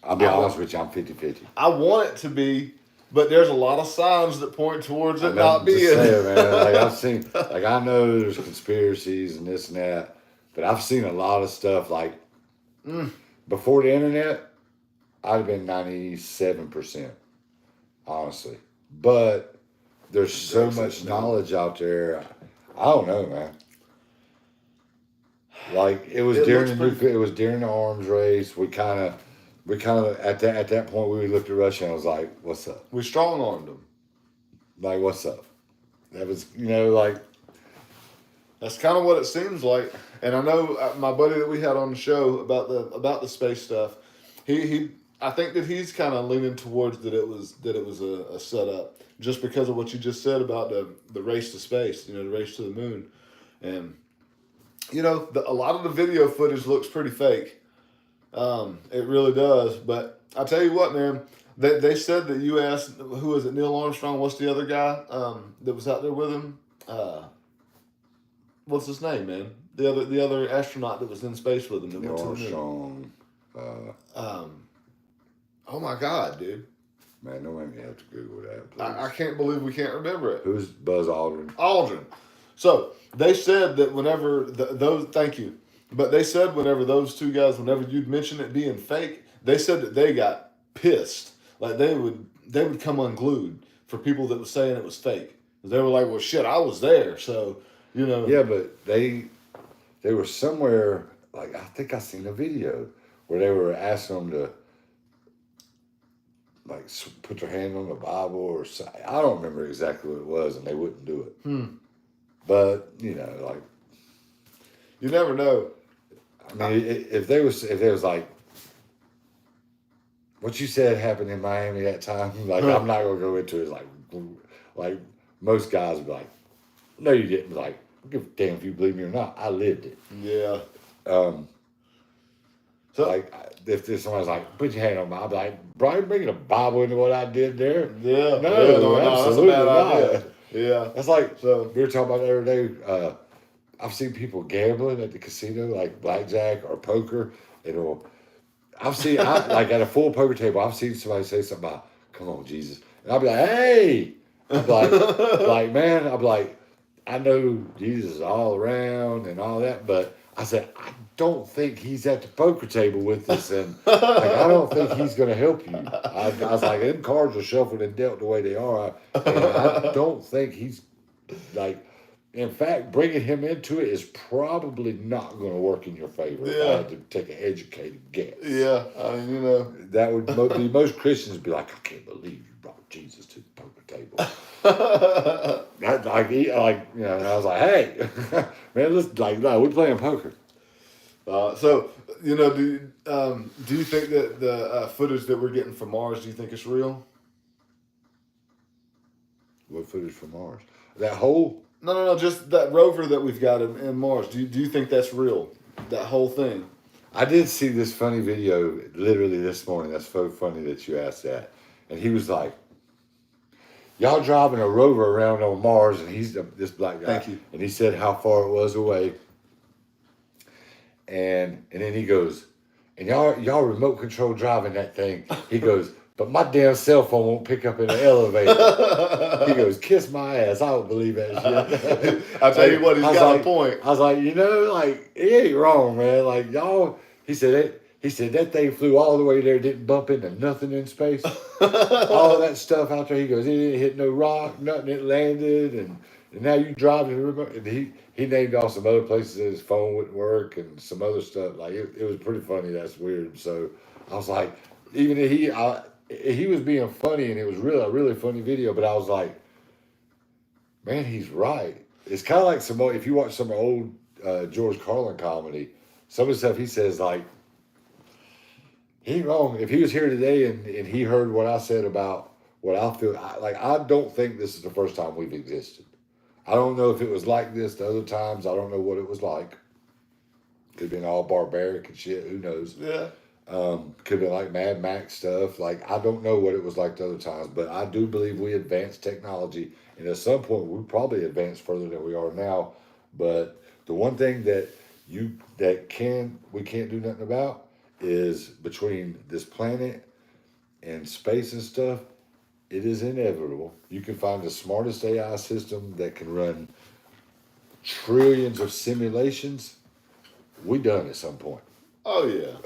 I'll be honest with you, I'm 50-50. I want it to be, but there's a lot of signs that point towards it not being. Man. I've seen, I know there's conspiracies and this and that, but I've seen a lot of stuff before the internet. I'd have been 97%, honestly. But there's so much knowledge out there. I don't know, man. It was during the arms race. We kind of at that point we looked at Russia and I was like, "What's up?" We strong armed them. Like, what's up? That was That's kind of what it seems like. And I know my buddy that we had on the show about the space stuff. I think that he's kind of leaning towards that it was a setup, just because of what you just said about the race to space, the race to the moon, and a lot of the video footage looks pretty fake. It really does. But I tell you what, man, they said that you asked, who is it, Neil Armstrong? What's the other guy that was out there with him? What's his name, man? The other astronaut that was in space with him. That Neil Armstrong. Oh my God, dude! Man, no one have to Google that. Please. I can't believe we can't remember it. Who's Buzz Aldrin? Aldrin. So they said that whenever thank you, but they said whenever those two guys, whenever you'd mention it being fake, they said that they got pissed. Like they would come unglued for people that was saying it was fake. They were like, "Well, shit, I was there," so Yeah, but they were somewhere. I think I seen a video where they were asking them to. Put their hand on the Bible or something. I don't remember exactly what it was, and they wouldn't do it. But you never know. I mean, if there was what you said happened in Miami that time, I'm not gonna go into it. Like most guys would be like, no, you didn't. I don't give a damn if you believe me or not. I lived it. Yeah. So if somebody's like, put your hand on my, I'll be like, Brian, bringing a Bible into what I did there? Yeah. No, absolutely not. Yeah. That's we were talking about the other day. I've seen people gambling at the casino, like blackjack or poker. I've seen, at a full poker table, I've seen somebody say something about, come on, Jesus. And I'll be like, hey. I'm like, man, I'm like, I know Jesus is all around and all that, but I said, I don't think he's at the poker table with us, and I don't think he's going to help you. I was like, them cards are shuffled and dealt the way they are, and I don't think he's in fact, bringing him into it is probably not going to work in your favor. If I had to take an educated guess. Yeah, that would be most Christians would be like, I can't believe you brought Jesus to the poker table. And I was like, hey, man, let's no, we're playing poker. So, do you think that the footage that we're getting from Mars, do you think it's real? What footage from Mars? That whole? No, just that rover that we've got in Mars. Do you think that's real? That whole thing? I did see this funny video literally this morning. That's so funny that you asked that. And he was like, y'all driving a rover around on Mars, and he's this black guy. Thank you. And he said how far it was away. And then he goes, and y'all remote control driving that thing. He goes, but my damn cell phone won't pick up in the elevator. He goes, kiss my ass. I don't believe that shit. I'll tell you what, he's got a point. I was like, he ain't wrong, man. Like, y'all, he said that thing flew all the way there, didn't bump into nothing in space. All of that stuff out there. He goes, it didn't hit no rock, nothing, it landed, and now you drive the remote. And he named off some other places that his phone wouldn't work and some other stuff. Like, it was pretty funny. That's weird. So I was like, even if he was being funny, and it was really a really funny video, but I was like, man, he's right. It's kind of like if you watch some old George Carlin comedy, some of the stuff he says, like, he ain't wrong. If he was here today and he heard what I said about what I feel, I don't think this is the first time we've existed. I don't know if it was like this the other times. I don't know what it was like. Could have been all barbaric and shit. Who knows? Yeah. Could be like Mad Max stuff. Like, I don't know what it was like the other times, but I do believe we advanced technology, and at some point we probably advanced further than we are now. But the one thing that we can't do nothing about is between this planet and space and stuff. It is inevitable. You can find the smartest AI system that can run trillions of simulations. We done at some point. Oh yeah,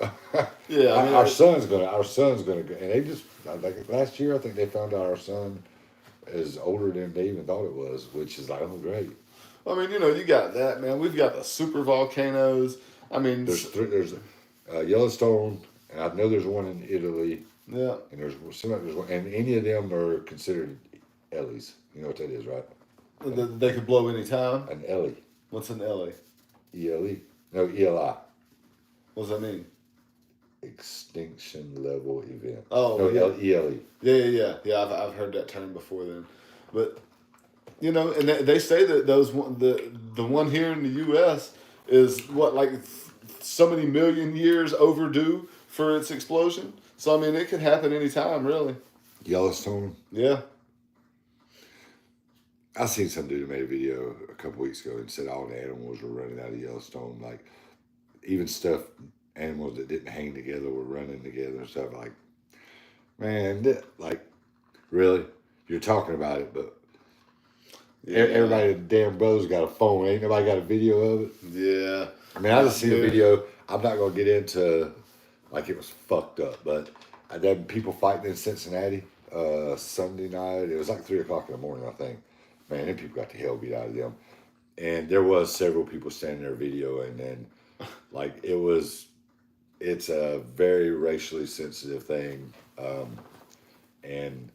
yeah. I mean, our son's gonna go, and they just like last year. I think they found out our son is older than they even thought it was, which is like, oh great. I mean, you got that, man. We've got the super volcanoes. I mean, there's Yellowstone, and I know there's one in Italy. Yeah. And there's one, and any of them are considered Ellies. You know what that is, right? They could blow any time. An Ellie. What's an Ellie? ELE. No, ELI. What does that mean? Extinction level event. Oh, no, yeah. ELE. Yeah. I've heard that term before then, but and they say that the one here in the U.S. is like so many million years overdue for its explosion. So I mean, it could happen anytime, really. Yellowstone. Yeah. I seen some dude who made a video a couple weeks ago and said all the animals were running out of Yellowstone. Like, even animals that didn't hang together were running together and stuff. Like, man, really? You're talking about it, but everybody, damn brother's got a phone. Ain't nobody got a video of it? Yeah. I mean, I just seen a video. I'm not going to get into, like, it was fucked up, but I had people fighting in Cincinnati Sunday night. It was like 3 o'clock in the morning, I think. Man, them people got the hell beat out of them. And there was several people standing there videoing, and like it's a very racially sensitive thing. And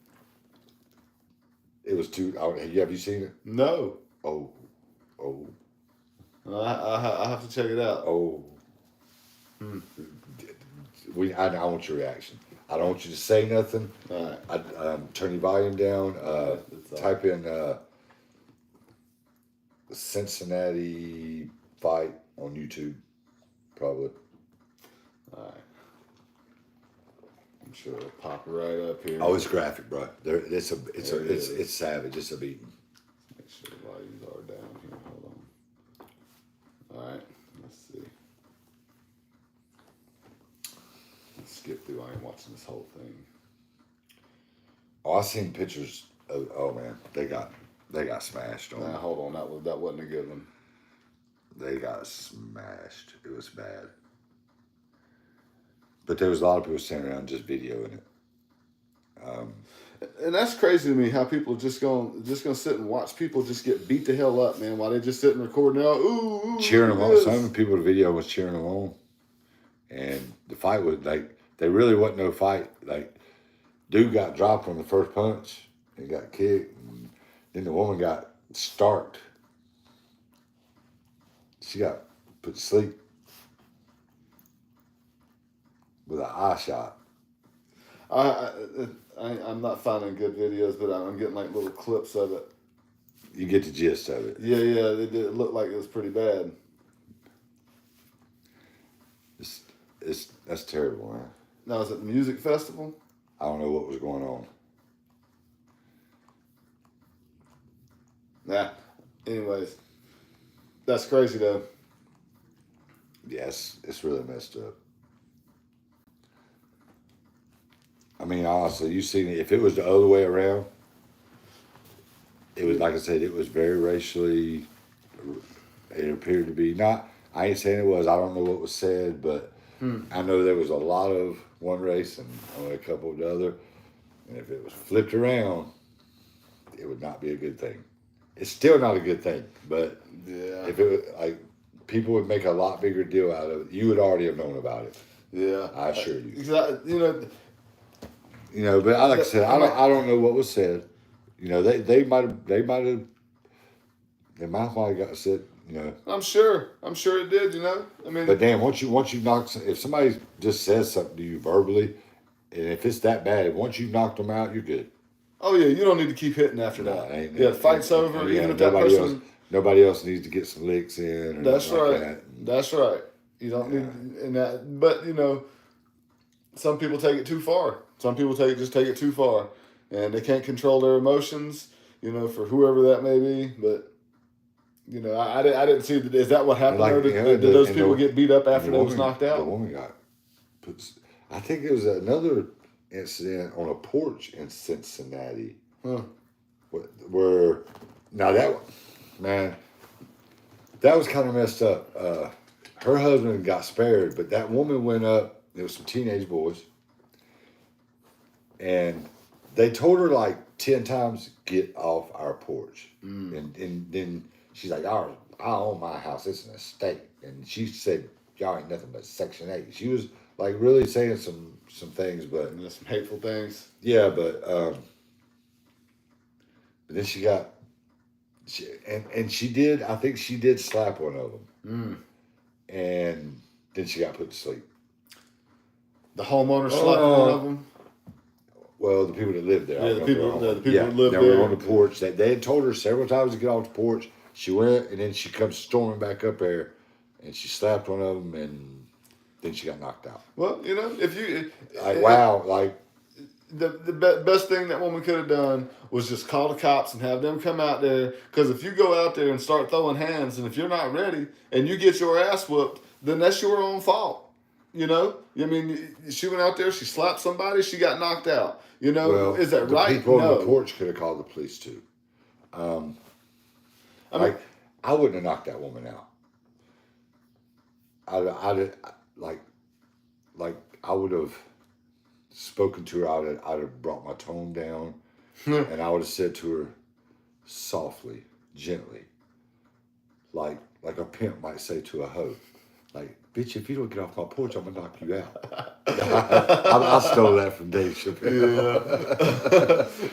it was have you seen it? No. Oh. I have to check it out. Oh. I want your reaction. I don't want you to say nothing. All right. Turn your volume down. Type in Cincinnati fight on YouTube, probably. All right. I'm sure it'll pop right up here. Oh, it's graphic, bro. It's savage. It's a beating. Make sure the volumes are down here. Hold on. All right. Let's see. Let's skip through. I ain't watching this whole thing. Oh, I seen pictures of. Oh man, they got smashed on. Nah, hold on. That wasn't a good one. They got smashed. It was bad. But there was a lot of people standing around just videoing it. And that's crazy to me how people are just gonna sit and watch people just get beat the hell up, man, while they just sit and record now. Ooh, cheering them on. Some of the people in the video was cheering them on. And the fight was like, there really wasn't no fight. Like, dude got dropped on the first punch and got kicked. And then the woman got starked. She got put to sleep with an eye shot. I'm not finding good videos, but I'm getting like little clips of it. You get the gist of it. Yeah, it looked like it was pretty bad. That's terrible, man. Now, is it the music festival? I don't know what was going on. Nah. Anyways, that's crazy though. Yes, it's really messed up. I mean, honestly, you seen it. If it was the other way around, it was, like I said, it was very racially, it appeared to be not, I ain't saying it was, I don't know what was said, but I know there was a lot of one race and only a couple of the other. And if it was flipped around, it would not be a good thing. It's still not a good thing, but if it was, like, people would make a lot bigger deal out of it. You would already have known about it. Yeah. I assure you. Exactly. You know, but like I said, I don't know what was said. You know, they might have got said. You know, I'm sure it did. You know, I mean, but damn, once you knock, if somebody just says something to you verbally, and if it's that bad, once you knocked them out, you're good. Oh yeah, you don't need to keep hitting after that. Yeah, the fight's over. And, even if that person, nobody else needs to get some licks in. Or that's right. like that. That's right. You don't need in that, but you know, some people take it too far. Some people just take it too far, and they can't control their emotions. You know, for whoever that may be, but. You know, I didn't see that. Is that what happened? Like, did those people get beat up after they was knocked out? The woman got put. I think it was another incident on a porch in Cincinnati. Huh. Where now that was kind of messed up. Her husband got spared, but that woman went up. There was some teenage boys, and they told her like 10 times, "Get off our porch," and then. She's like, I own my house. It's an estate. And she said, y'all ain't nothing but Section 8. She was like really saying some things, but some hateful things. Yeah, but then she did. I think she did slap one of them, and then she got put to sleep. The homeowner slapped one of them. Well, the people that lived there. Yeah, the people that lived there. They were on the porch. They had told her several times to get off the porch. She went, and then she comes storming back up there, and she slapped one of them, and then she got knocked out. Well, you know, if you... The best thing that woman could have done was just call the cops and have them come out there, because if you go out there and start throwing hands, and if you're not ready, and you get your ass whooped, then that's your own fault. You know? I mean, she went out there, she slapped somebody, she got knocked out. You know? Well, is that right? The people on the porch could have called the police, too. I wouldn't have knocked that woman out. I would have spoken to her. I'd have brought my tone down, and I would have said to her, softly, gently, like a pimp might say to a hoe, like, bitch, if you don't get off my porch, I'm gonna knock you out. I stole that from Dave Chappelle. Yeah.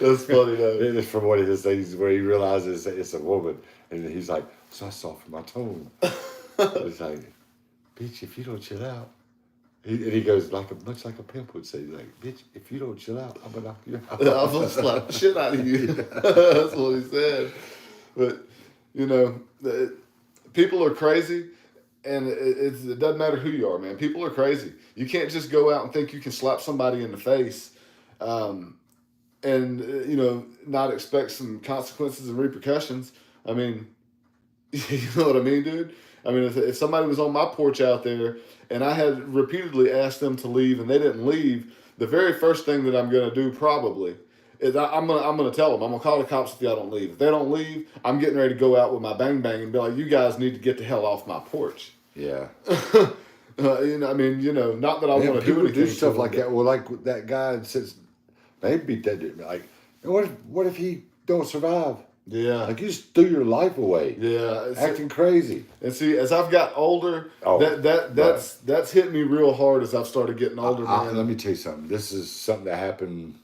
That's funny though. It's from one of his things where he realizes it's a woman, and he's like, so I softened my tone. It's like, bitch, if you don't chill out. And he goes much like a pimp would say, like, bitch, if you don't chill out, I'm gonna knock you out. I'm gonna slap the shit out of you. That's what he said. But you know, people are crazy. And it doesn't matter who you are, man. People are crazy. You can't just go out and think you can slap somebody in the face and, you know, not expect some consequences and repercussions. I mean, you know what I mean, dude? I mean, if somebody was on my porch out there and I had repeatedly asked them to leave and they didn't leave, the very first thing that I'm going to do probably is I'm gonna tell them, I'm going to call the cops if y'all don't leave. If they don't leave, I'm getting ready to go out with my bang bang and be like, you guys need to get the hell off my porch. Yeah. You know, I mean, you know, not that I want to do anything. Do stuff like that. Well, like that guy says, they beat that dude. Like, what if he don't survive? Yeah. Like, you just threw your life away. Yeah. Acting crazy. And see, as I've got older, that's hit me real hard as I've started getting older, man. Let me tell you something. This is something that happened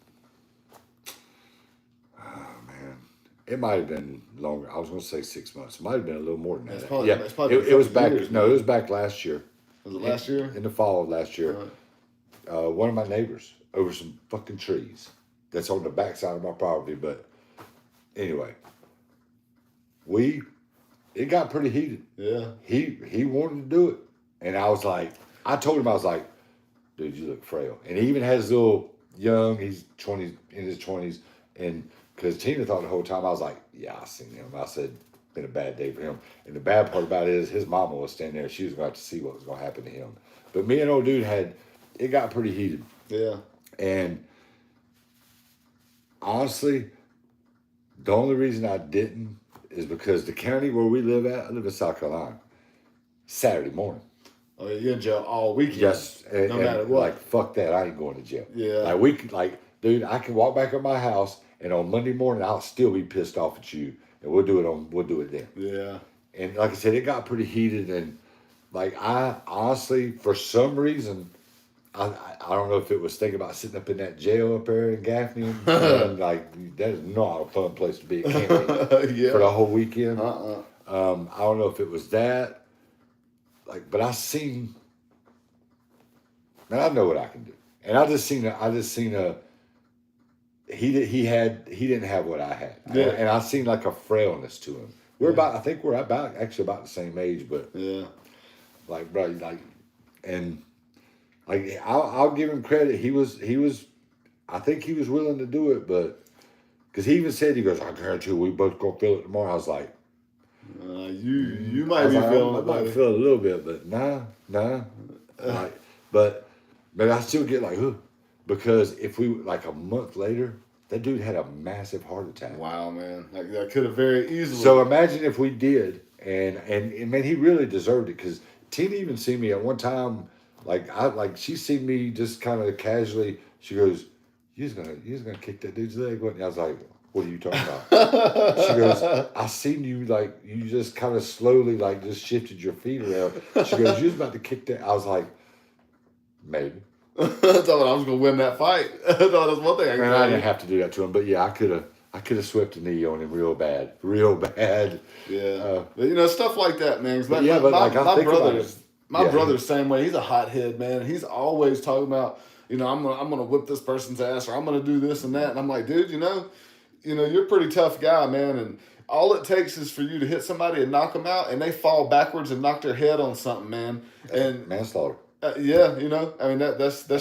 It might have been longer. I was going to say 6 months. It might have been a little more than that. It's probably, yeah, it's probably it was back. years, No, it was back last year. Was it last year? In the fall of last year. Right. One of my neighbors over some fucking trees. That's on the backside of my property. But anyway, it got pretty heated. Yeah. He wanted to do it, and I was like, I told him, I was like, dude, you look frail. And he even has little young. He's in his 20s, and because Tina thought the whole time, I was like, yeah, I seen him. I said, been a bad day for him. And the bad part about it is his mama was standing there. She was going to have to see what was going to happen to him. But me and old dude it got pretty heated. Yeah. And honestly, the only reason I didn't is because the county where we live at, I live in South Carolina, Saturday morning. Oh, yeah, you're in jail all weekend. Yes. No matter what. Like, fuck that. I ain't going to jail. Yeah. Dude, I can walk back up my house, and on Monday morning, I'll still be pissed off at you, and we'll do it then. Yeah. And like I said, it got pretty heated, and like I honestly, for some reason, I don't know if it was thinking about sitting up in that jail up there in Gaffney, and like that is not a fun place to be. It can't be Yeah. for the whole weekend. Uh-uh. I don't know if it was that, like, but I seen, man, I know what I can do, and I just seen he didn't have what I had, Yeah. and I seen like a frailness to him. I think we're about the same age, but yeah, like, bro, and I'll give him credit. He was, I think he was willing to do it, but because he even said, he goes, I guarantee you we both gonna feel it tomorrow. I was like, you might be feeling it. I might feel it a little bit, but nah. But I still get like, because if we like a month later, that dude had a massive heart attack. Wow, man, like that could have very easily. So imagine if we did, and man, he really deserved it, because Tina even seen me at one time. She seen me just kind of casually. She goes, "You was gonna kick that dude's leg," wasn't you?" I was like, "What are you talking about?" She goes, "I seen you you just kind of slowly just shifted your feet around." She goes, "You was about to kick that." I was like, "Maybe." I thought I was gonna win that fight. I thought that was one thing. I didn't have to do that to him, but yeah, I could have swept a knee on him real bad. Yeah, but stuff like that, man. My brother's same way. He's a hothead, man. He's always talking about, I'm gonna whip this person's ass, or I'm gonna do this and that. And I'm like, dude, you're a pretty tough guy, man. And all it takes is for you to hit somebody and knock them out, and they fall backwards and knock their head on something, man. And manslaughter. That's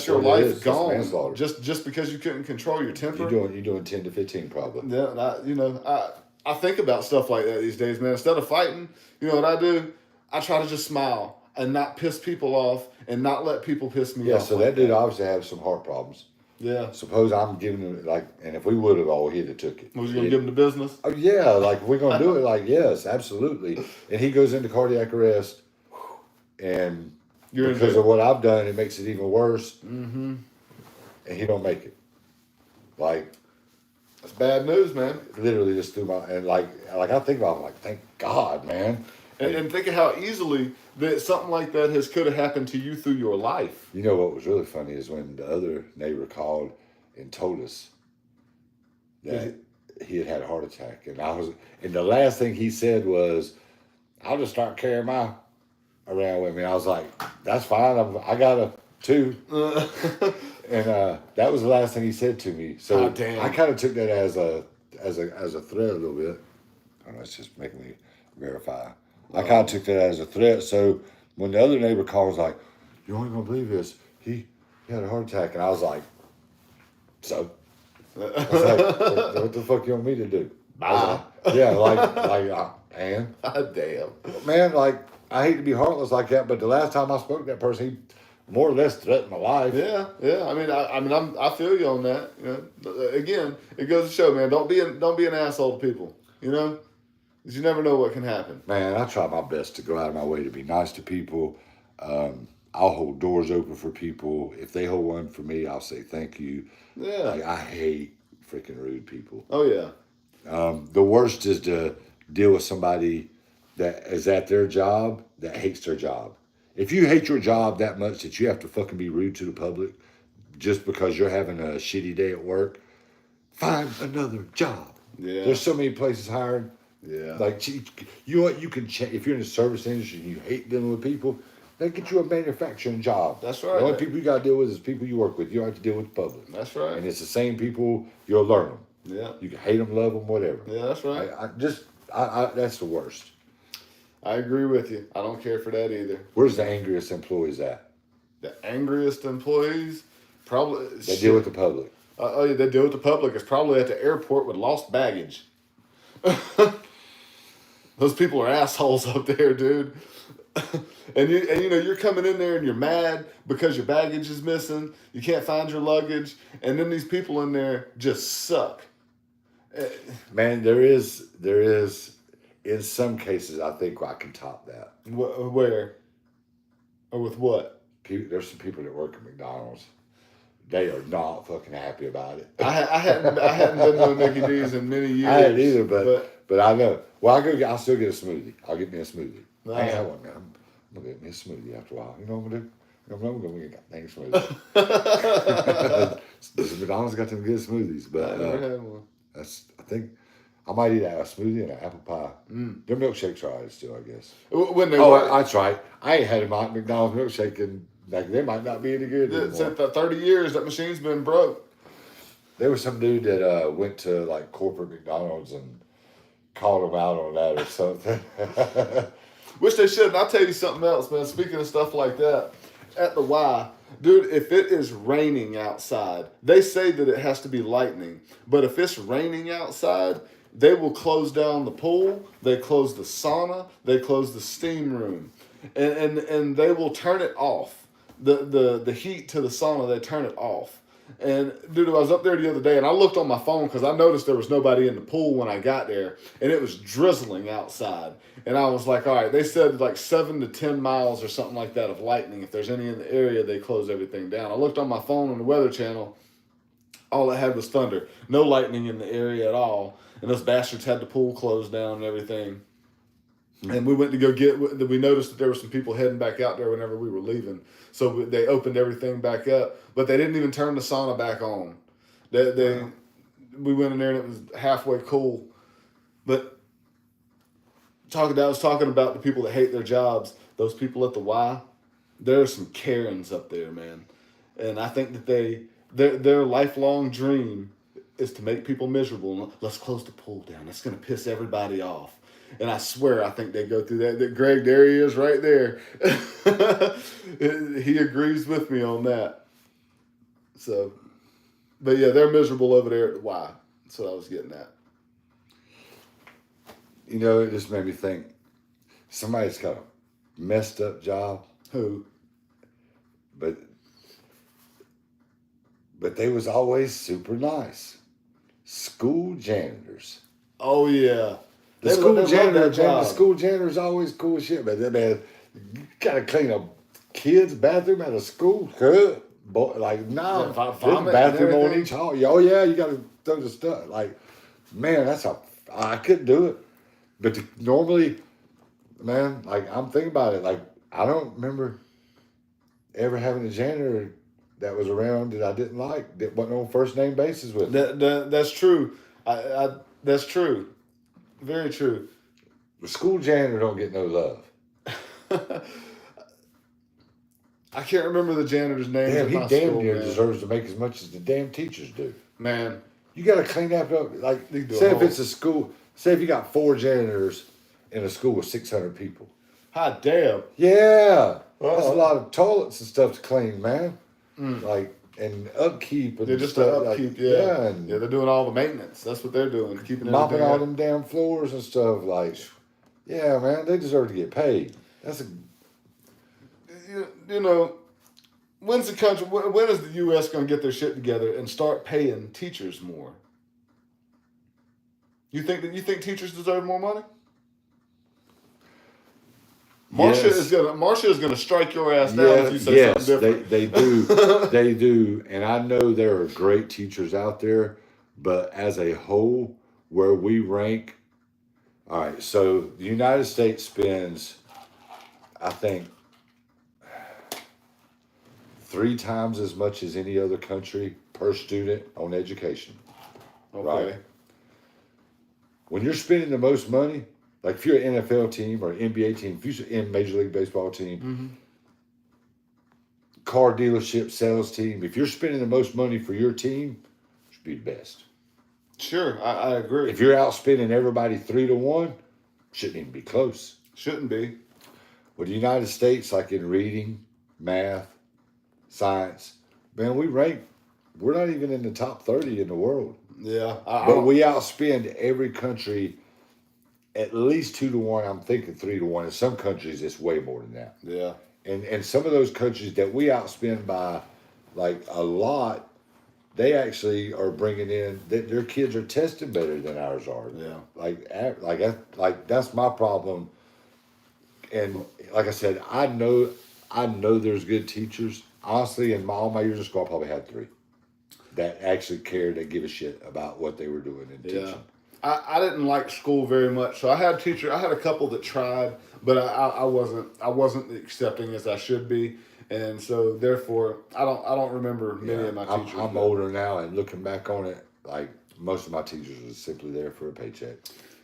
your life gone. That's just because you couldn't control your temper. You're doing 10 to 15 probably. Yeah, I think about stuff like that these days, man. Instead of fighting, you know what I do? I try to just smile and not piss people off and not let people piss me off. Yeah, so that dude obviously had some heart problems. Yeah. Suppose I'm giving him and if we would have all, he'd have took it. Was you gonna give him the business? Oh yeah, we're gonna do it. Yes, absolutely. And he goes into cardiac arrest, and because of what I've done, it makes it even worse. Mm-hmm. And he don't make it. That's bad news, man. Literally just threw my I think about it, thank God, man. And think of how easily that something like that could have happened to you through your life. You know what was really funny is when the other neighbor called and told us that he had a heart attack, and the last thing he said was, "I'll just start carrying my around with me." I was like, "That's fine. I got a 2." And that was the last thing he said to me. So I kind of took that as a threat a little bit. I don't know, it's just making me verify. I kind of took that as a threat. So when the other neighbor called, was like, "You aren't gonna believe this. He had a heart attack," and I was like, "So?" I was like, "What the fuck you want me to do?" Bye. And damn, man, I hate to be heartless like that, but the last time I spoke to that person, he more or less threatened my life. Yeah. I feel you on that. Again, it goes to show, man. Don't be an asshole to people. Because you never know what can happen. Man, I try my best to go out of my way to be nice to people. I'll hold doors open for people. If they hold one for me, I'll say thank you. Yeah. I hate freaking rude people. Oh yeah. The worst is to deal with somebody that is at their job that hates their job. If you hate your job that much that you have to fucking be rude to the public just because you're having a shitty day at work, find another job. Yeah. There's so many places hiring. Yeah. Like, you know what? You can check if you're in the service industry and you hate dealing with people. They get you a manufacturing job. That's right. The only people you got to deal with is people you work with. You don't have to deal with the public. That's right. And it's the same people. You'll learn them. Yeah. You can hate them, love them, whatever. Yeah, that's right. That's the worst. I agree with you. I don't care for that either. Where's the angriest employees at? The angriest employees, probably. They deal with the public. Oh, yeah, they deal with the public. It's probably at the airport with lost baggage. Those people are assholes up there, dude. And you know you're coming in there and you're mad because your baggage is missing. You can't find your luggage, and then these people in there just suck. Man, there is in some cases I think I can top that. Where? Or with what? There's some people that work at McDonald's. They are not fucking happy about it. I hadn't been to a Mickey D's in many years. I hadn't either, but I know. Well, I'll still get a smoothie. I'll get me a smoothie. I ain't had one, man. I'm gonna get me a smoothie after a while. You know what I'm gonna do? I'm gonna get a dang smoothie. This McDonald's got them good smoothies, but I never had one. I think I might eat a smoothie and an apple pie. Their milkshakes are alright still, I guess. When they that's right. I ain't had a McDonald's milkshake and they might not be any good anymore. Since 30 years, that machine's been broke. There was some dude that went to like corporate McDonald's and called them out on that or something. Which they shouldn't. I'll tell you something else, man. Speaking of stuff like that, at the Y, dude, if it is raining outside, they say that it has to be lightning. But if it's raining outside, they will close down the pool, they close the sauna, they close the steam room. And they will turn it off. The heat to the sauna, they turn it off. And dude, I was up there the other day and I looked on my phone because I noticed there was nobody in the pool when I got there, and it was drizzling outside. And I was like, all right, they said like 7 to 10 miles or something like that of lightning. If there's any in the area, they close everything down. I looked on my phone on the Weather Channel. All it had was thunder. No lightning in the area at all. And those bastards had the pool closed down and everything. And we went to go we noticed that there were some people heading back out there whenever we were leaving. So they opened everything back up, but they didn't even turn the sauna back on. We went in there and it was halfway cool. But I was talking about the people that hate their jobs, those people at the Y. There are some Karens up there, man. And I think that their lifelong dream is to make people miserable. Let's close the pool down. That's going to piss everybody off. And I swear, I think they go through that. Greg, there he is right there. He agrees with me on that. So, but yeah, they're miserable over there at the Y. That's what I was getting at. You know, it just made me think, somebody's got a messed up job. Who? But they was always super nice. School janitors. Oh, yeah. The school janitor's always cool as shit, man. You gotta clean a kid's bathroom at a school. There's a bathroom on each hall. Oh yeah, you gotta throw the stuff. Like, man, I couldn't do it. But normally, man, like I'm thinking about it. Like I don't remember ever having a janitor that was around that I didn't like, that wasn't on first name basis with. That's true. That's true. Very true. The school janitor don't get no love. I can't remember the janitor's name. Damn, he damn near deserves to make as much as the damn teachers do. Man. You got to clean that up. Like, say if it's a school, say if you got 4 janitors in a school with 600 people. Hot damn. Yeah. That's a lot of toilets and stuff to clean, man. Like, and upkeep. And they're just stuff. upkeep, like, yeah. Yeah, they're doing all the maintenance. That's what they're doing. Keeping mopping all them damn floors and stuff. Like, yeah, man, they deserve to get paid. That's you know, when is the U.S. going to get their shit together and start paying teachers more? You think teachers deserve more money? Marcia is gonna strike your ass down if you say something different. They do. They do. And I know there are great teachers out there, but as a whole, where we rank, all right, so the United States spends, I think, 3 times as much as any other country per student on education. Okay. Right? when you're spending the most money, like if you're an NFL team or an NBA team, if you're in Major League Baseball team, car dealership, sales team, if you're spending the most money for your team, you should be the best. Sure, I agree. If you're outspending everybody 3-1, shouldn't even be close. Shouldn't be. With the United States, like in reading, math, science, man, we're not even in the top 30 in the world. Yeah. But we outspend every country at least 2-1. I'm thinking 3-1. In some countries, it's way more than that. Yeah. And some of those countries that we outspend by like a lot, they actually are bringing in that their kids are tested better than ours are. Yeah. Like that's my problem. And like I said, I know there's good teachers. Honestly, in all my years of school, I probably had 3 that actually cared, that give a shit about what they were doing and teaching. I didn't like school very much, so I had a couple that tried, but I wasn't accepting as I should be, and so therefore I don't remember many of my teachers. I'm older now, and looking back on it, like most of my teachers were simply there for a paycheck.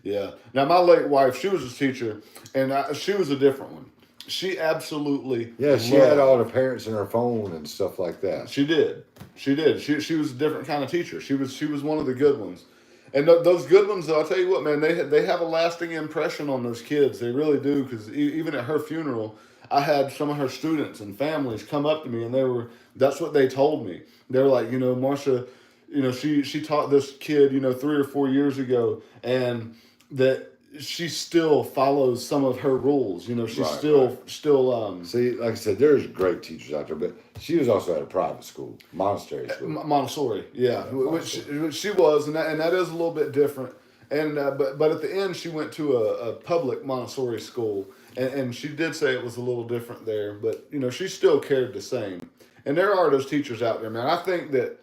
Yeah. Now my late wife, she was a teacher, and she was a different one. She absolutely she had all the parents in her phone and stuff like that. She did. She was a different kind of teacher. She was one of the good ones. And those good ones, though, I'll tell you what, man, they have a lasting impression on those kids. They really do, because even at her funeral, I had some of her students and families come up to me, and that's what they told me. They were like, Marsha, she taught this kid, 3 or 4 years ago, and that she still follows some of her rules. She's still. See, like I said, there's great teachers out there, but she was also at a private school, Montessori school. Montessori, yeah, which she was, and that is a little bit different. And but at the end, she went to a public Montessori school, and she did say it was a little different there, but she still cared the same. And there are those teachers out there, man. I think the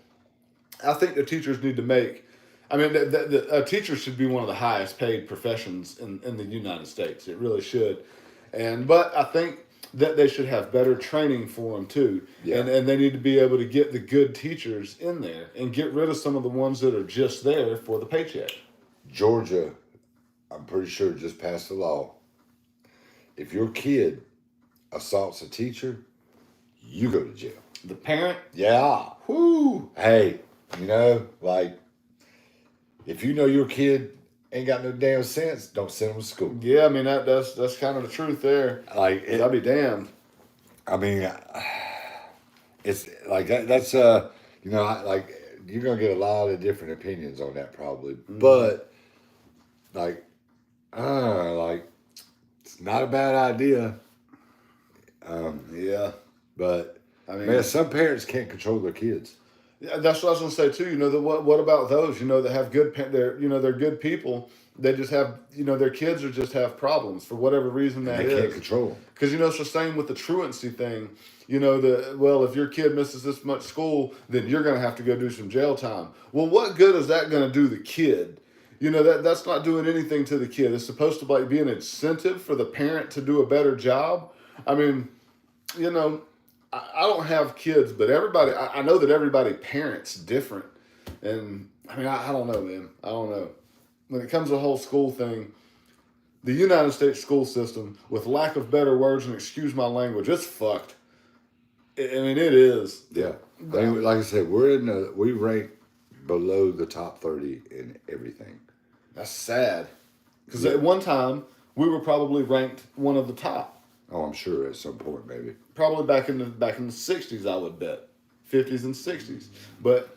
teachers need to make. I mean, a teacher should be one of the highest paid professions in the United States. It really should. But I think that they should have better training for them too. Yeah. And they need to be able to get the good teachers in there and get rid of some of the ones that are just there for the paycheck. Georgia, I'm pretty sure, just passed a law. If your kid assaults a teacher, you go to jail. The parent? Yeah. Whoo. Hey, like, if you know your kid ain't got no damn sense, don't send them to school. Yeah, I mean, that's kind of the truth there. Like, I'll be damned. I mean, it's like that's like, you're gonna get a lot of different opinions on that probably, but like it's not a bad idea. Yeah, but I mean, man, some parents can't control their kids. Yeah, that's what I was gonna say too. What about those? That have good. They're good people. They just have. Their kids just have problems for whatever reason that is. They can't control them. Because it's the same with the truancy thing. If your kid misses this much school, then you're gonna have to go do some jail time. Well, what good is that gonna do the kid? That's not doing anything to the kid. It's supposed to be an incentive for the parent to do a better job. I mean, I don't have kids, but everybody, I know that everybody parents different. And I mean, I don't know, man. I don't know. When it comes to the whole school thing, the United States school system, with lack of better words, and excuse my language, it's fucked. I mean, it is. Yeah. Like I said, we rank below the top 30 in everything. That's sad. Because at one time, we were probably ranked one of the top. Oh, I'm sure at some point, maybe. Probably back in the 60s, I would bet. 50s and 60s. But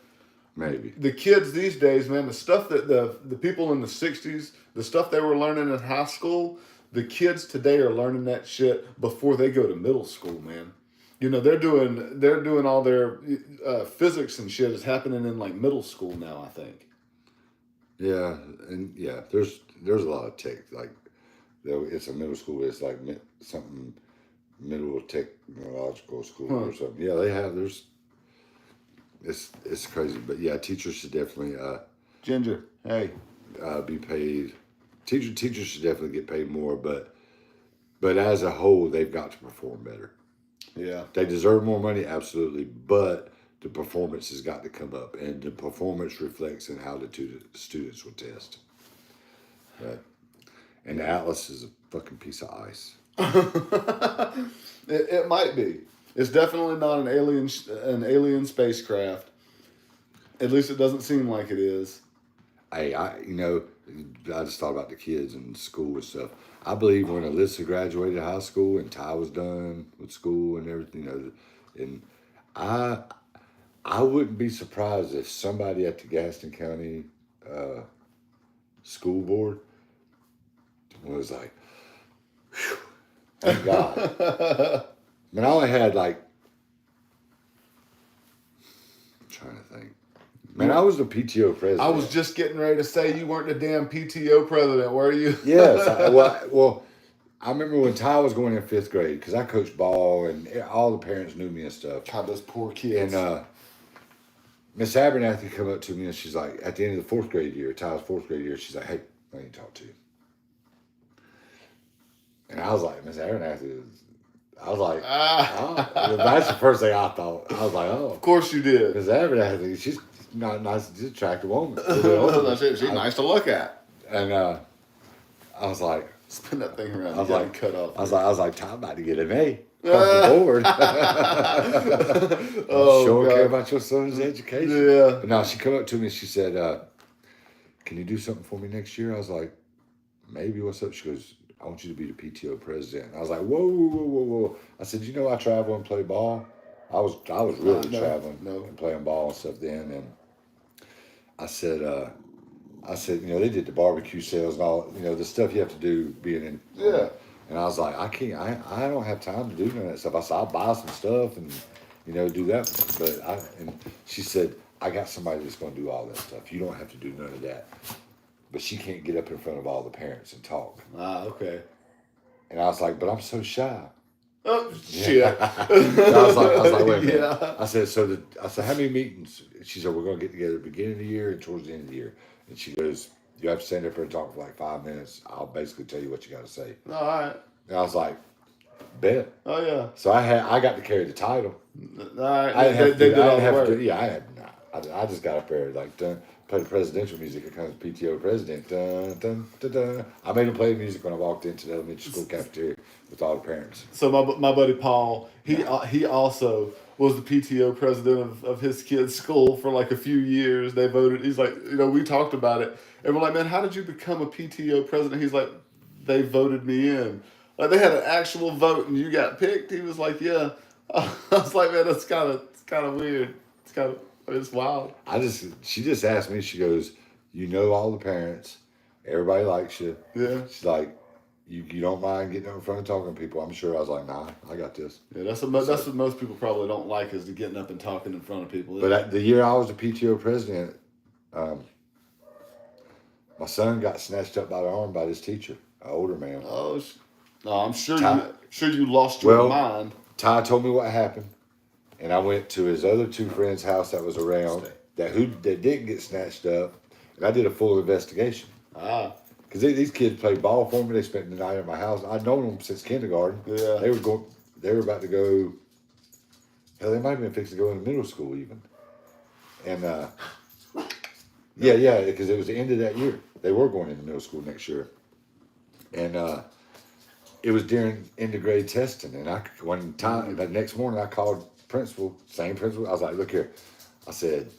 maybe the kids these days, man, the stuff that the people in the 60s, the stuff they were learning in high school, the kids today are learning that shit before they go to middle school, man. They're doing all their physics and shit is happening in like middle school now, I think. Yeah, and yeah, there's a lot of tech, like, it's a middle school. It's like something middle technological school or something. Yeah, they have. It's crazy, but yeah, teachers should definitely Ginger, hey, be paid. Teachers should definitely get paid more, but as a whole, they've got to perform better. Yeah, they deserve more money, absolutely, but the performance has got to come up, and the performance reflects in how the students will test. And the Atlas is a fucking piece of ice. It might be. It's definitely not an alien spacecraft. At least it doesn't seem like it is. Hey, I just thought about the kids and school and stuff. I believe when Alyssa graduated high school and Ty was done with school and everything, and I wouldn't be surprised if somebody at the Gaston County school board was like, whew, thank God. I mean, I only had I'm trying to think. Man, I was the PTO president. I was just getting ready to say you weren't the damn PTO president, were you? Yes. I remember when Ty was going in 5th grade because I coached ball and all the parents knew me and stuff. God, those poor kids. And Miss Abernathy come up to me and she's like, at the end of the 4th grade year, Ty's 4th grade year, she's like, hey, I need to talk to you. And I was like, Miss Abernathy, that's the first thing I thought. I was like, oh. Of course you did. Miss Abernathy, she's not nice, she's an attractive woman. She's nice to look at. And I was like, spin that thing around. I was like, cut off. I was like, Ty about to get an A across the board. Sure don't care about your son's education. Yeah. But now she come up to me and she said, can you do something for me next year? I was like, maybe. What's up? She goes, I want you to be the PTO president. I was like, whoa. I said, I travel and play ball. I was really traveling and playing ball and stuff then. And I said, they did the barbecue sales and all, the stuff you have to do being in. Yeah. And I was like, I don't have time to do none of that stuff. I said, I'll buy some stuff and, do that. But and she said, I got somebody that's going to do all that stuff. You don't have to do none of that. But she can't get up in front of all the parents and talk. Okay. And I was like, but I'm so shy. Oh, shit. I was like, wait a minute. Yeah. I said, how many meetings? She said, we're going to get together at the beginning of the year and towards the end of the year. And she goes, you have to stand up here and talk for like 5 minutes. I'll basically tell you what you got to say. All right. And I was like, bet. Oh, yeah. So I got to carry the title. All right. I didn't have to. Yeah, I had not. I just got up there play the presidential music. Here comes PTO president. Dun, dun, dun, dun. I made him play the music when I walked into the elementary school cafeteria with all the parents. So my buddy Paul, he also was the PTO president of his kid's school for like a few years. They voted. He's like, we talked about it, and we're like, man, how did you become a PTO president? He's like, they voted me in. Like they had an actual vote, and you got picked. He was like, yeah. I was like, man, it's kind of weird. It's wild. She just asked me. She goes, all the parents, everybody likes you. Yeah. She's like, you don't mind getting up in front and talking to people. I'm sure. I was like, nah, I got this. Yeah, that's what most people probably don't like is the getting up and talking in front of people. But the year I was the PTO president, my son got snatched up by the arm by this teacher, an older man. Oh, I'm sure you lost your mind. Ty told me what happened, and I went to his other 2 friends' house that was around that didn't get snatched up, and I did a full investigation. Because these kids played ball for me. They spent the night at my house. I'd known them since kindergarten. Yeah. They were about to go. Hell, they might have been fixing to go into middle school even. And because it was the end of that year. They were going into middle school next year. And it was during end of grade testing. And the next morning I called same principal. I was like, look here. I said,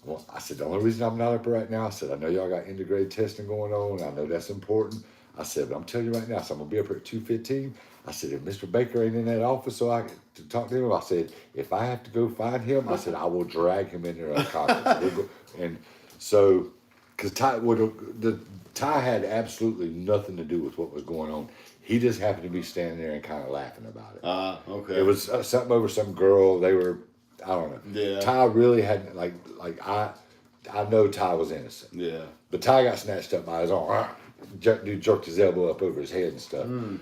the only reason I'm not up right now, I said, I know y'all got end of grade testing going on. I know that's important. I said, but I'm telling you right now, so I'm going to be up here at 2:15. I said, if Mr. Baker ain't in that office so I can talk to him, I said, if I have to go find him, I said, I will drag him in there unconscious. And so, because Ty had absolutely nothing to do with what was going on. He just happened to be standing there and kind of laughing about it. Okay. It was something over some girl. They were, I don't know. Yeah. Ty really hadn't, I know Ty was innocent. Yeah. But Ty got snatched up by his arm. Dude jerked his elbow up over his head and stuff. And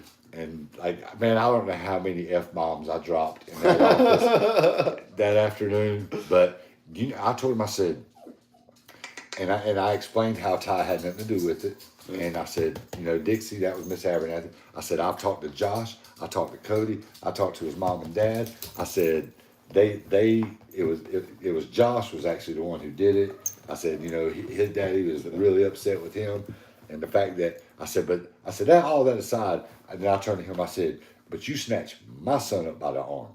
man, I don't know how many F-bombs I dropped in that office that afternoon. But I told him, I said, and I explained how Ty had nothing to do with it. And I said, Dixie, that was Miss Abernathy. I said, I've talked to Josh. I talked to Cody. I talked to his mom and dad. I said, it was Josh was actually the one who did it. I said, his daddy was really upset with him. And the fact that I said, that all that aside, and then I turned to him, I said, but you snatched my son up by the arm.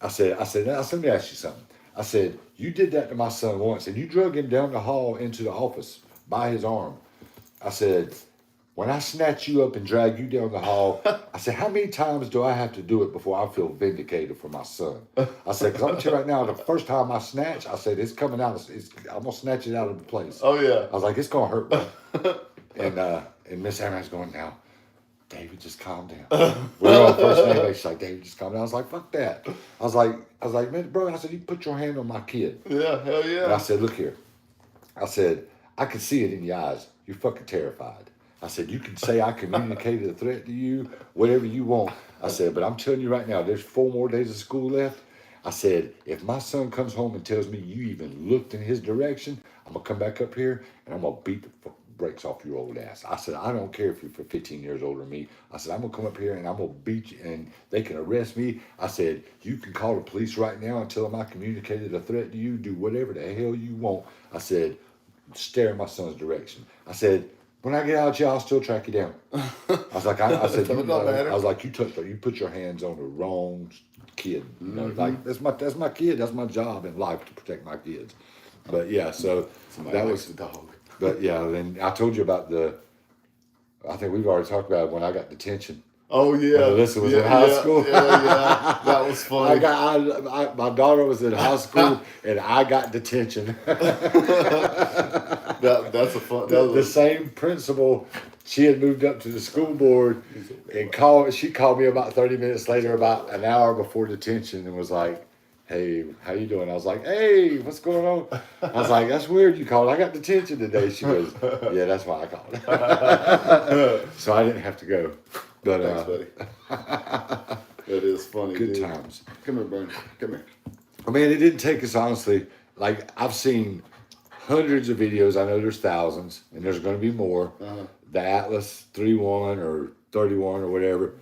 I said, now, let me ask you something. I said, you did that to my son once, and you drug him down the hall into the office by his arm. I said, when I snatch you up and drag you down the hall, I said, how many times do I have to do it before I feel vindicated for my son? I said, because I'm going to tell you right now, the first time I snatch, I said, it's coming out. I'm going to snatch it out of the place. Oh, yeah. I was like, it's going to hurt, bro. And Miss Aaron's going, now, David, just calm down. We were on first name. She's like, David, just calm down. I was like, fuck that. I was like, man, bro, I said, you put your hand on my kid. Yeah, hell yeah. And I said, look here. I said, I could see it in your eyes. You're fucking terrified. I said, you can say I communicated a threat to you, whatever you want. I said, but I'm telling you right now, there's 4 more days of school left. I said, if my son comes home and tells me you even looked in his direction, I'm going to come back up here and I'm going to beat the brakes off your old ass. I said, I don't care if you're 15 years older than me. I said, I'm going to come up here and I'm going to beat you and they can arrest me. I said, you can call the police right now and tell them I communicated a threat to you. Do whatever the hell you want. I said, stare in my son's direction. I said, when I get out of jail, I'll still track you down. I was like, I said, you put your hands on the wrong kid. You know, like that's my kid. That's my job in life to protect my kids. But yeah, so Somebody that likes was the dog. But yeah, then I told you about I think we've already talked about it when I got detention. Oh yeah, Alyssa was in high school. Yeah, that was funny. My daughter was in high school, and I got detention. That's a fun. The same principal, she had moved up to the school board, and she called me about 30 minutes later, about an hour before detention, and was like, "Hey, how you doing?" I was like, "Hey, what's going on?" I was like, "That's weird you called. I got detention today." She goes, "Yeah, that's why I called." So I didn't have to go. But, thanks, buddy. That is funny. Good dude. times. Come here, Bernie. Come here. I mean, it didn't take us, honestly. Like, I've seen hundreds of videos. I know there's thousands, and there's going to be more. The Atlas 3-1 or 31 or whatever.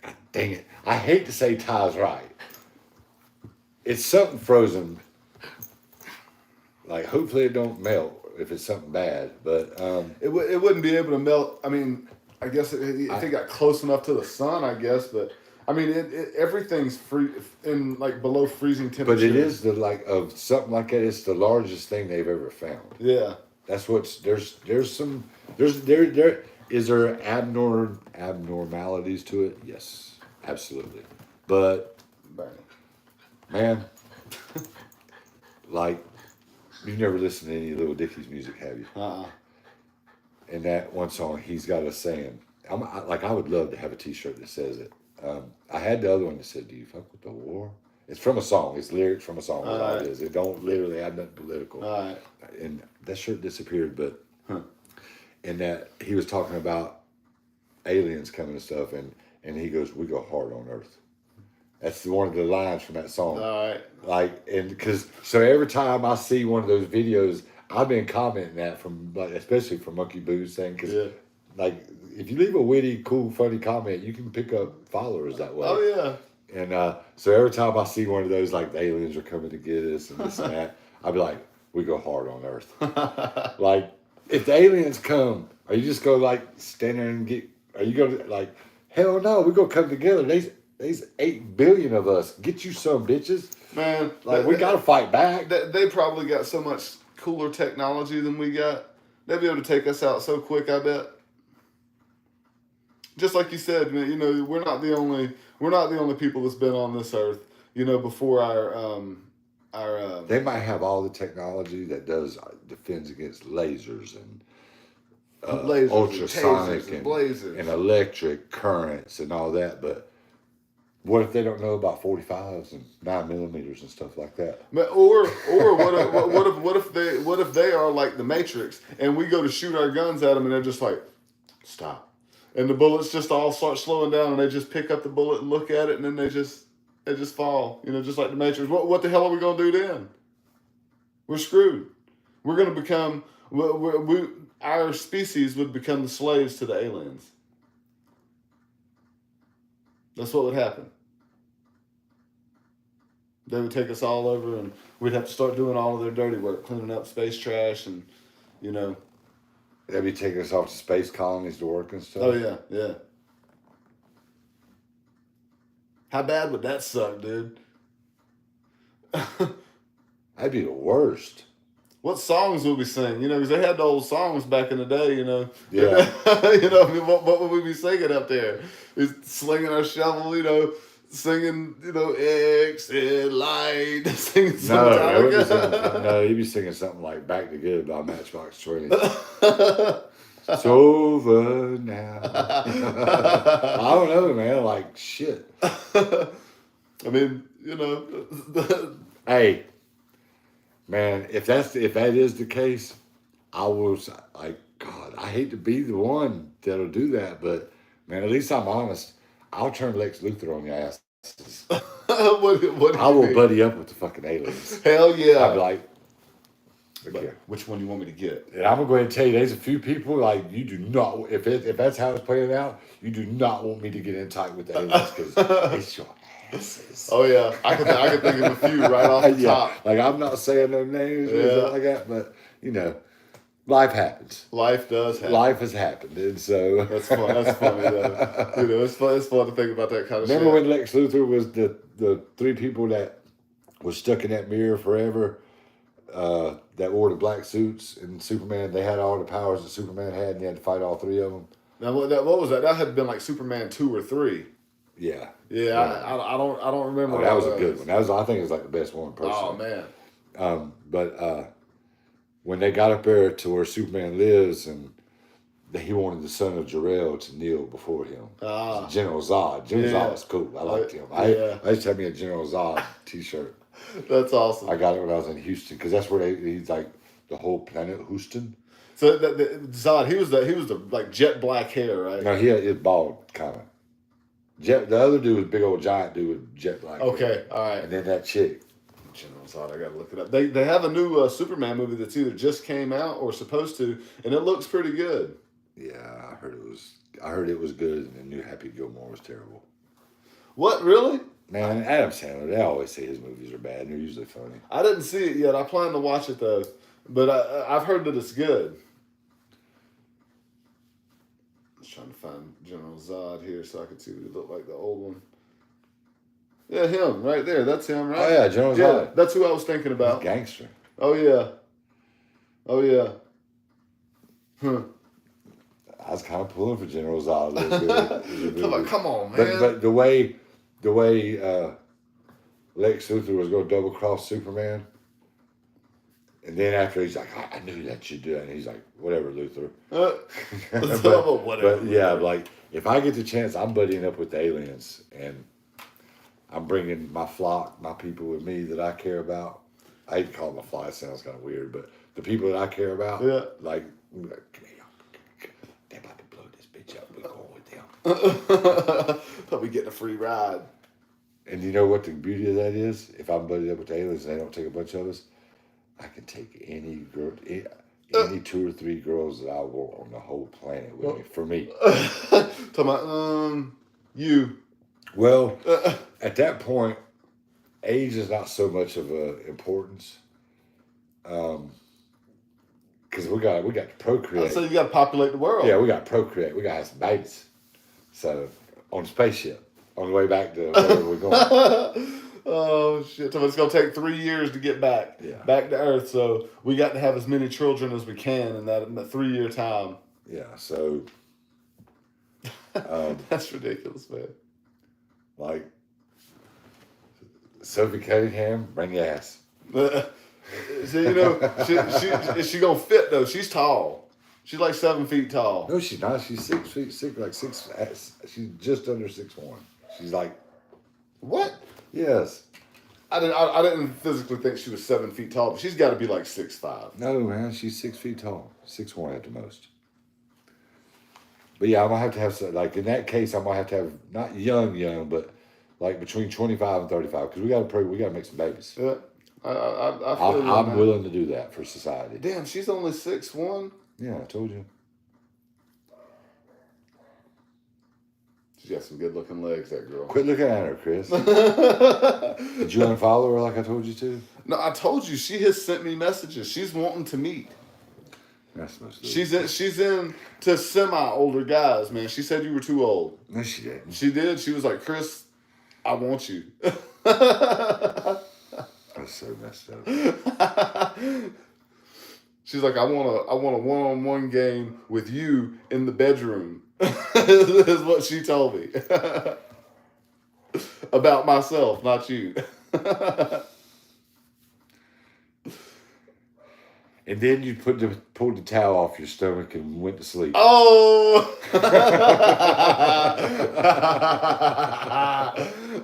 God dang it. I hate to say Ty's right. It's something frozen. Like, hopefully it don't melt if it's something bad. But it wouldn't be able to melt. I mean, I guess if it got close enough to the sun, I guess. But I mean, everything's free in like below freezing temperature. But it is of something like that. It's the largest thing they've ever found. Yeah. That's what's there is there abnormalities to it? Yes, absolutely. But man, like, you've never listened to any Little Dicky's music, have you? And that one song, he's got a saying. I would love to have a T-shirt that says it. I had the other one that said, "Do you fuck with the war?" It's from a song. It's lyrics from a song. That's all it is. It don't literally have nothing political. And that shirt disappeared, but and that he was talking about aliens coming and stuff, and he goes, "We go hard on Earth." That's one of the lines from that song. Like, and because so every time I see one of those videos, I've been commenting that from, like, especially from Monkey Boo's thing, because like, if you leave a witty, cool, funny comment, you can pick up followers that way. Oh yeah. And so every time I see one of those, like, the aliens are coming to get us and this and that, I'll be like, we go hard on Earth. Like, if the aliens come, are you just going to, like, stand there and are you going to, like, hell no, we're going to come together. There's 8 billion of us. Get you some, bitches. Man. Like, we got to fight back. They probably got so much cooler technology than we got. They'll be able to take us out so quick, I bet. Just like you said, you know, we're not the only people that's been on this earth. You know, before our they might have all the technology that defends against lasers and ultrasonic and electric currents and all that. But what if they don't know about 45s and 9mm and stuff like that? Or what if they are like the Matrix and we go to shoot our guns at them and they're just like, stop. And the bullets just all start slowing down, and they just pick up the bullet and look at it, and then they just fall. You know, just like the Matrix. What the hell are we gonna do then? We're screwed. We're gonna become our species would become the slaves to the aliens. That's what would happen. They would take us all over, and we'd have to start doing all of their dirty work, cleaning up space trash, and you know. They'd be taking us off to space colonies to work and stuff. Oh yeah, yeah. How bad would that suck, dude? That'd be the worst. What songs would we sing? You know, because they had the old songs back in the day. You know. Yeah. You know, I mean, what would we be singing up there? Just slinging our shovel, you know, singing, you know, exit light, singing some Metallica. No, he'd be singing something like "Back to Good" by Matchbox 20. It's over now. I don't know, man. Like shit. I mean, you know. Hey, man, if that is the case, I was like, God, I hate to be the one that'll do that, but man, at least I'm honest. I'll turn Lex Luthor on your asses. What I will buddy up with the fucking aliens. Hell yeah. I'll be like, okay. Which one do you want me to get? And I'm gonna go ahead and tell you, there's a few people like you do not. If that's how it's playing out, you do not want me to get in tight with the aliens because it's your asses. Oh yeah, I can think of a few right off the top. Like I'm not saying no names or anything like that, but you know, life happens. Life does happen. Life has happened, and so that's fun. That's funny though. You know, it's fun to think about that kind of Remember shit. when Lex Luthor was the three people that was stuck in that mirror forever? That wore the black suits, and Superman, they had all the powers that Superman had, and he had to fight all three of them. Now, what was that? That had been like Superman 2 or 3. Yeah. Yeah, I don't remember. Oh, that was a good one. I think it was like the best one personally. Oh man. But when they got up there to where Superman lives, and he wanted the son of Jor-El to kneel before him. General Zod. General Zod was cool. I liked him. I used to have me a General Zod t-shirt. That's awesome. I got it when I was in Houston because that's where he's like the whole planet Houston. So Zod, he was the like jet black hair, right? No, he had bald kind of. The other dude was big old giant dude with jet black. Okay, hair. all right. And then that chick. General Zod, I gotta look it up. They have a new Superman movie that's either just came out or supposed to, and it looks pretty good. Yeah, I heard it was good, and the new Happy Gilmore was terrible. What, really? Man, Adam Sandler, they always say his movies are bad, and they're usually funny. I didn't see it yet. I plan to watch it, though. But I've heard that it's good. I was trying to find General Zod here so I could see what he looked like, the old one. Yeah, him, right there. That's him, right? Oh, yeah, General Zod. Yeah, that's who I was thinking about. He's a gangster. Oh, yeah. Oh, yeah. Huh. I was kind of pulling for General Zod a little bit. Come on, man. But the way Lex Luthor was going to double cross Superman, and then after he's like, I knew that you'd do that, and he's like, whatever, Luthor. Whatever. But yeah, like if I get the chance, I'm buddying up with the aliens, and I'm bringing my flock, my people with me that I care about. I hate to call them a flock; it sounds kind of weird, but the people that I care about, like, come here. They're about to blow this bitch up. We're going with them. Thought we getting a free ride. And you know what the beauty of that is? If I'm buddied up with the aliens and they don't take a bunch of us, I can take any girl, any 2 or 3 girls that I want on the whole planet with me. For me. Talking about you. Well, at that point, age is not so much of a importance. Because we got to procreate. So you got to populate the world. Yeah, we got to procreate. We got to have some babies. So on the spaceship, on the way back to wherever we're going. Oh shit! So it's gonna take 3 years to get back to Earth. So we got to have as many children as we can in that 3-year time. Yeah. So. That's ridiculous, man. Like Sophie Cunningham, bring your ass. So, you know, is she gonna fit though? She's tall. She's like 7 feet tall. No, she's not. She's 6 feet, she's just under 6'1". She's like, what? Yes. I didn't physically think she was 7 feet tall, but she's got to be like 6'5". No, man, she's 6 feet tall, 6'1" at the most. But yeah, I'm gonna have to have some, like in that case, I'm gonna have to have not young, but like between 25 and 35 because we gotta make some babies. Yeah. I'm willing to do that for society. Damn, she's only 6'1". Yeah, I told you. She's got some good looking legs, that girl. Quit looking at her, Chris. Did you unfollow her like I told you to? No, I told you she has sent me messages. She's wanting to meet. That's supposed to. She's in to semi-older guys, man. She said you were too old. No, she didn't. She did. She was like, Chris, I want you. That's so messed up. She's like, I want a one-on-one game with you in the bedroom. Is what she told me. About myself, not you. And then you pulled the towel off your stomach and went to sleep. Oh!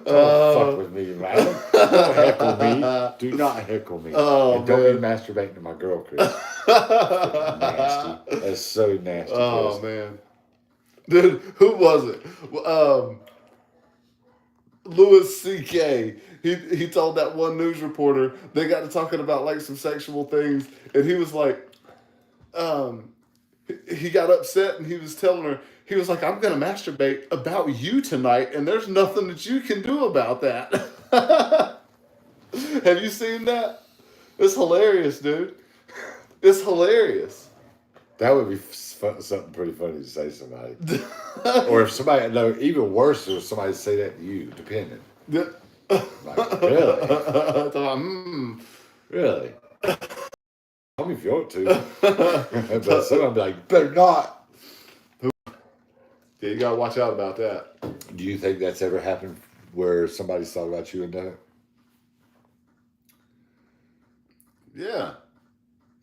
Don't fuck with me, man. Don't heckle me. Do not heckle me. Oh, and don't man. be masturbating to my girl, Chris. Nasty. That's so nasty. Oh, Chris. man. Dude, who was it? Louis C.K. He told that one news reporter, they got to talking about like some sexual things, and he was like, he got upset and he was telling her, he was like, I'm going to masturbate about you tonight, and there's nothing that you can do about that. Have you seen that? It's hilarious, dude. It's hilarious. That would be something pretty funny to say to somebody. Or if somebody, no, even worse if somebody say that to you, depending. Like, really? Really? Tell me if you want to. But someone be like, better not. Yeah, you gotta watch out about that. Do you think that's ever happened where somebody's thought about you and done it? Yeah.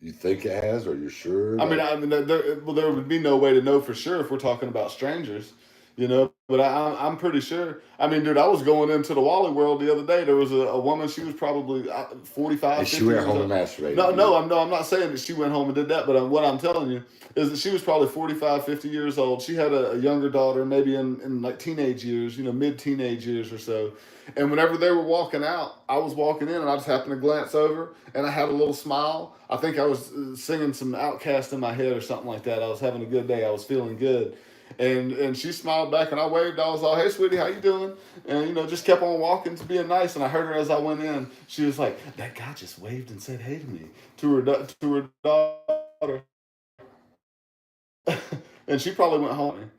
You think it has, or you're sure? I mean, there would be no way to know for sure if we're talking about strangers, you know. But I'm pretty sure. I mean, dude, I was going into the Wally World the other day. There was a woman. She was probably 45. And she went home and masturbated. No, I'm not saying that she went home and did that. But what I'm telling you is that she was probably 45, 50 years old. She had a younger daughter, maybe in like teenage years, you know, mid-teenage years or so. And whenever they were walking out, I was walking in and I just happened to glance over and I had a little smile. I think I was singing some Outcast in my head or something like that. I was having a good day. I was feeling good. And she smiled back and I waved. I was all, hey, sweetie, how you doing? And, you know, just kept on walking to being nice. And I heard her as I went in. She was like, that guy just waved and said hey to me, to her daughter. And she probably went home.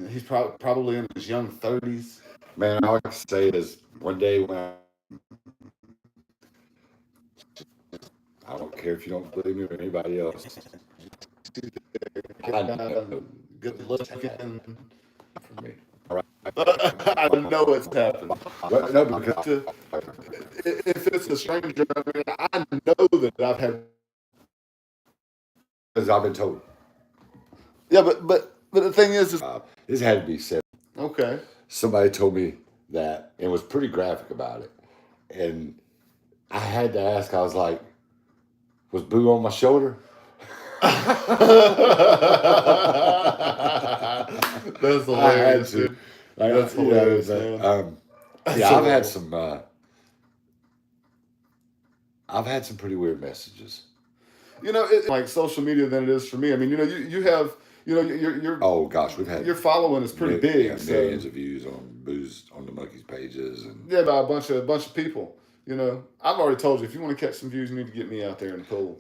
He's probably in his young 30s. Man, all I can say is one day when I don't care if you don't believe me or anybody else. I know. Good looking For me. All right. I know it's happened. But, no, because If it's a stranger, I mean, I know that I've had. as I've been told. Yeah, but the thing is This had to be said. okay. Somebody told me that and was pretty graphic about it. And I had to ask, I was like, was Boo on my shoulder? That's hilarious, dude. That's hilarious, man. Yeah, I've had some pretty weird messages. You know, it's like social media than it is for me. I mean, you know, you have, you know, your Oh gosh, we've had your following is pretty big. Yeah, millions of views on Boo's on the Monkeys pages and yeah, by a bunch of people. You know, I've already told you if you want to catch some views, you need to get me out there in the pool.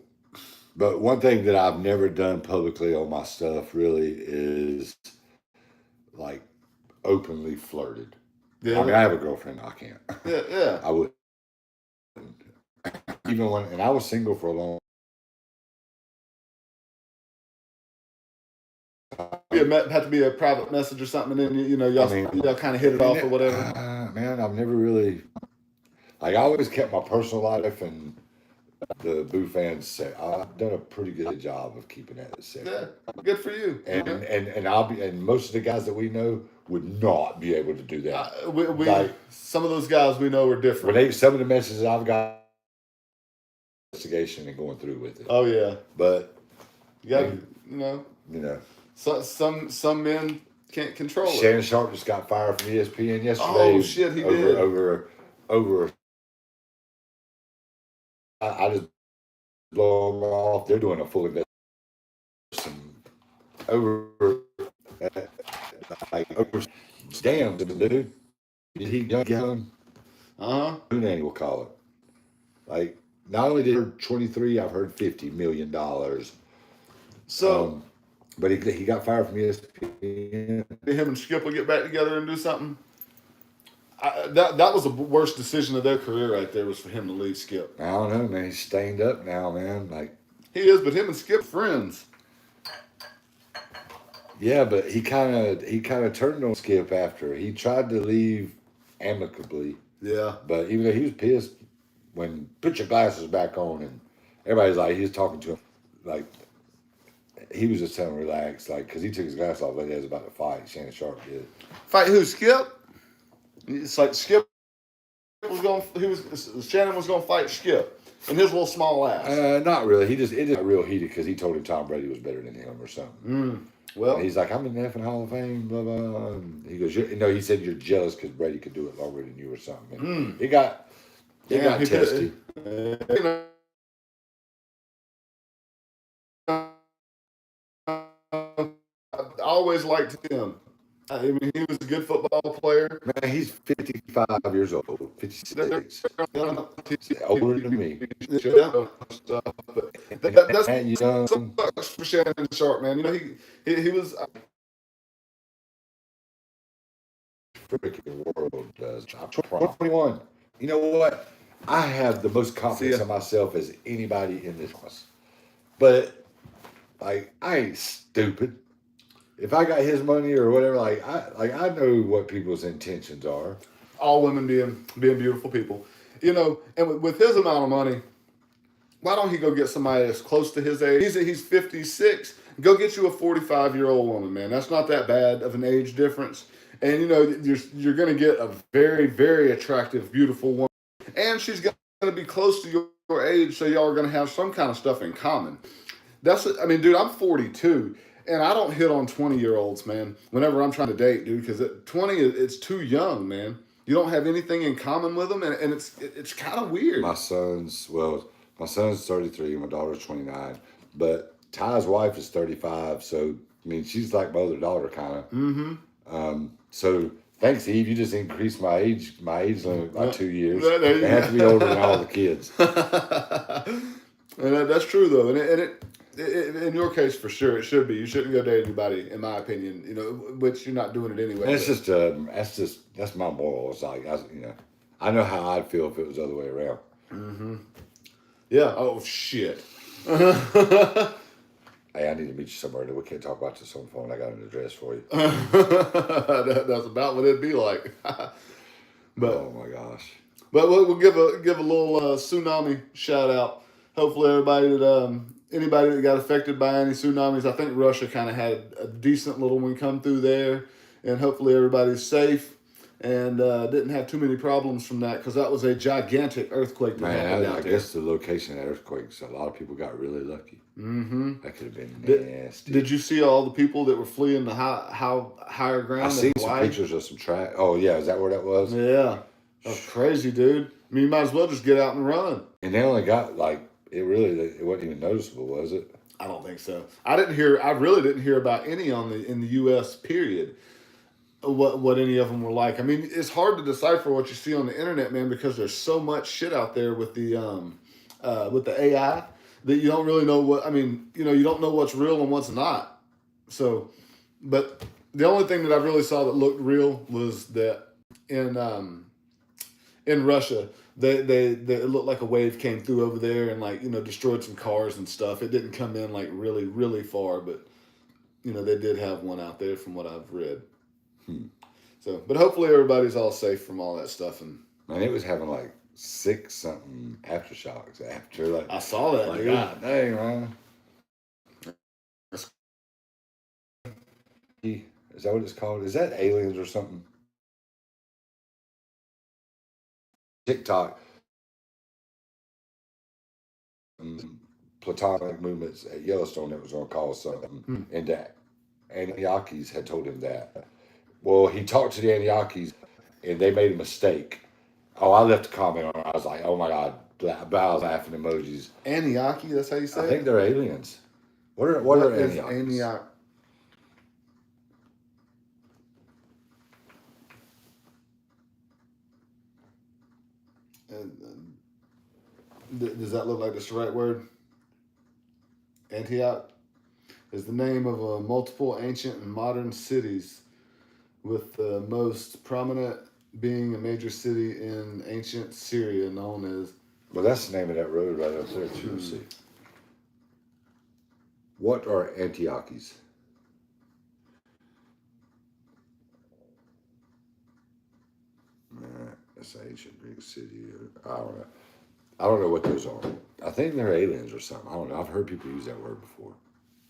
But one thing that I've never done publicly on my stuff really is like openly flirted. Yeah, I mean, I have a girlfriend. I can't. yeah. I would. Even when, and I was single for a long. It had to be a private message or something, and then y'all kind of hit it off or whatever. Man, I've never really. Like, I always kept my personal life and the Boo fans say I've done a pretty good job of keeping that separate. Yeah, good for you. And most of the guys that we know would not be able to do that. We like, some of those guys we know are different. Some of the messages I've got investigation and going through with it. Oh yeah, but you got you know. So, some men can't control it. Shannon Sharp just got fired from ESPN yesterday. Oh shit, he did. Over. I just blowing off. They're doing a full investigation over over scams, dude. Did he young? Moon we'll call it. Like, not only did he 23, I've heard $50 million. So, but he got fired from ESPN. Him and Skip will get back together and do something. That was the worst decision of their career right there, was for him to leave Skip. I don't know, man. He's stained up now, man. Like, he is, but him and Skip friends. Yeah, but he kind of turned on Skip after he tried to leave amicably. Yeah. But even though he was pissed, when put your glasses back on, and everybody's like, he was talking to him, like, he was just telling him relax, like, because he took his glasses off like he was about to fight. Shannon Sharp did. Fight who? Skip? It's like Skip was going. Shannon was going to fight Skip in his little small ass. Not really. It got real heated because he told him Tom Brady was better than him or something. Well, and he's like, I'm in the effing Hall of Fame, blah blah. And he goes, he said you're jealous because Brady could do it longer than you or something. And it got testy. I always liked him. I mean, he was a good football player. Man, he's 55 years old, 56. Older than me. That's young. Sucks for Shannon Sharp, man. He was. Freaking world does. I'm 21. You know what? I have the most confidence in myself as anybody in this house. But, like, I ain't stupid. If I got his money or whatever, I know what people's intentions are. All women being beautiful people, and with his amount of money, why don't he go get somebody that's close to his age? He's 56. Go get you a 45-year-old woman, man. That's not that bad of an age difference, and you're going to get a very, very attractive, beautiful woman, and she's going to be close to your age, so y'all are going to have some kind of stuff in common. Dude, I'm 42. And I don't hit on 20-year-olds, man, whenever I'm trying to date, dude, because at 20, it's too young, man. You don't have anything in common with them, and it's kind of weird. My son's 33, my daughter's 29, but Ty's wife is 35, so, I mean, she's like my other daughter, kind of. So, thanks, Eve, you just increased my age limit by 2 years. They have to be older than all the kids. And that's true, though, and it in your case, for sure, it should be. You shouldn't go date anybody, in my opinion. Which you're not doing it anyway. That's my moral. It's like I know how I'd feel if it was the other way around. Yeah. Oh shit. Hey, I need to meet you somewhere that we can't talk about this on the phone. I got an address for you. That's about what it'd be like. But oh my gosh. But we'll give a little tsunami shout out. Hopefully, anybody that got affected by any tsunamis, I think Russia kind of had a decent little one come through there, and hopefully everybody's safe and didn't have too many problems from that, because that was a gigantic earthquake. I guess the location of that earthquake, so a lot of people got really lucky. That could have been nasty. Did you see all the people that were fleeing the higher ground? I seen some pictures of some track. Oh yeah, is that where that was? Yeah, that's crazy, dude. I mean, you might as well just get out and run. And they only got it wasn't even noticeable, was it? I don't think so. I really didn't hear about any in the U.S. period. What any of them were like. I mean, it's hard to decipher what you see on the internet, man, because there's so much shit out there with the AI that you don't really know what. I mean, you don't know what's real and what's not. So, but the only thing that I really saw that looked real was that in Russia, they it looked like a wave came through over there and destroyed some cars and stuff. It didn't come in really, really far, but they did have one out there from what I've read. So, but hopefully everybody's all safe from all that stuff. And man, it was having 6 something aftershocks after. I saw that. Dude. God dang, man. Is that what it's called? Is that aliens or something? TikTok. Platonic movements at Yellowstone that was going to cause something. And that Anunnakis had told him that. Well, he talked to the Anunnakis, and they made a mistake. Oh, I left a comment on it. I was like, oh my God, bow laughing emojis. Anunnaki, that's how you say I it? think they're aliens. What are is Anunnakis? Anunnaki? Does that look like that's the right word? Antioch is the name of multiple ancient and modern cities, with the most prominent being a major city in ancient Syria known as... Well, that's the name of that road right up there, too. See. What are Antiochs? That's an ancient Greek city. I don't know. I don't know what those are. I think they're aliens or something. I don't know. I've heard people use that word before.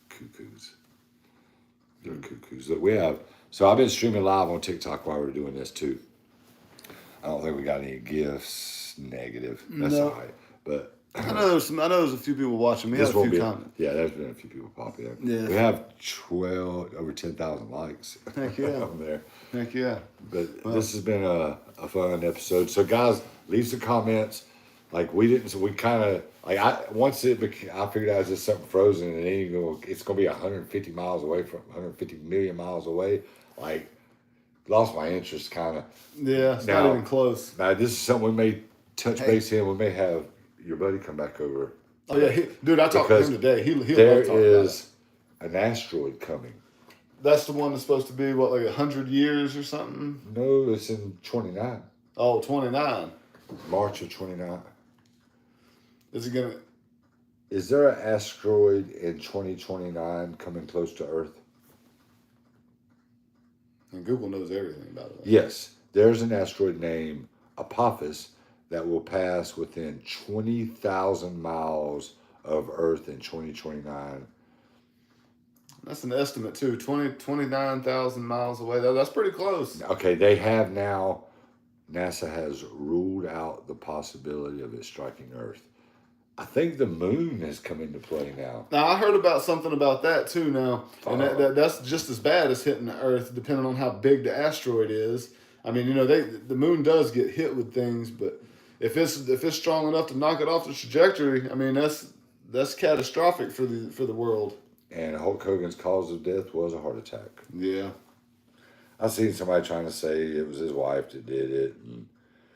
Cuckoos. They're cuckoos. Look, we have... So I've been streaming live on TikTok while we're doing this, too. I don't think we got any gifts. Negative. That's all right. But... I know there's a few people watching. We have a few comments. Yeah, there's been a few people popping there. Yeah. We have over 10,000 likes. Heck yeah. on there. Heck yeah. But this has been a fun episode. So guys, leave some comments. Like we kind of like I figured out it's just something frozen and it's gonna be 150 miles away from 150 million miles away. Like lost my interest kind of. Yeah, it's not even close. Now this is something we may touch base in. We may have your buddy come back over. Oh yeah, dude, I talked to him today. He'll there love talking is an asteroid coming. That's the one that's supposed to be what, like 100 years or something? No, it's in 29. Oh, 29. March of 29. Is there an asteroid in 2029 coming close to Earth? And Google knows everything about it. Yes, there's an asteroid named Apophis that will pass within 20,000 miles of Earth in 2029. That's an estimate too. 29,000 miles away. That's pretty close. Okay, they have now, NASA has ruled out the possibility of it striking Earth. I think the moon has come into play now. Now, I heard about something about that too now. And that's just as bad as hitting the Earth, depending on how big the asteroid is. I mean, the moon does get hit with things, but if it's strong enough to knock it off the trajectory, I mean, that's catastrophic for the world. And Hulk Hogan's cause of death was a heart attack. Yeah. I seen somebody trying to say it was his wife that did it. And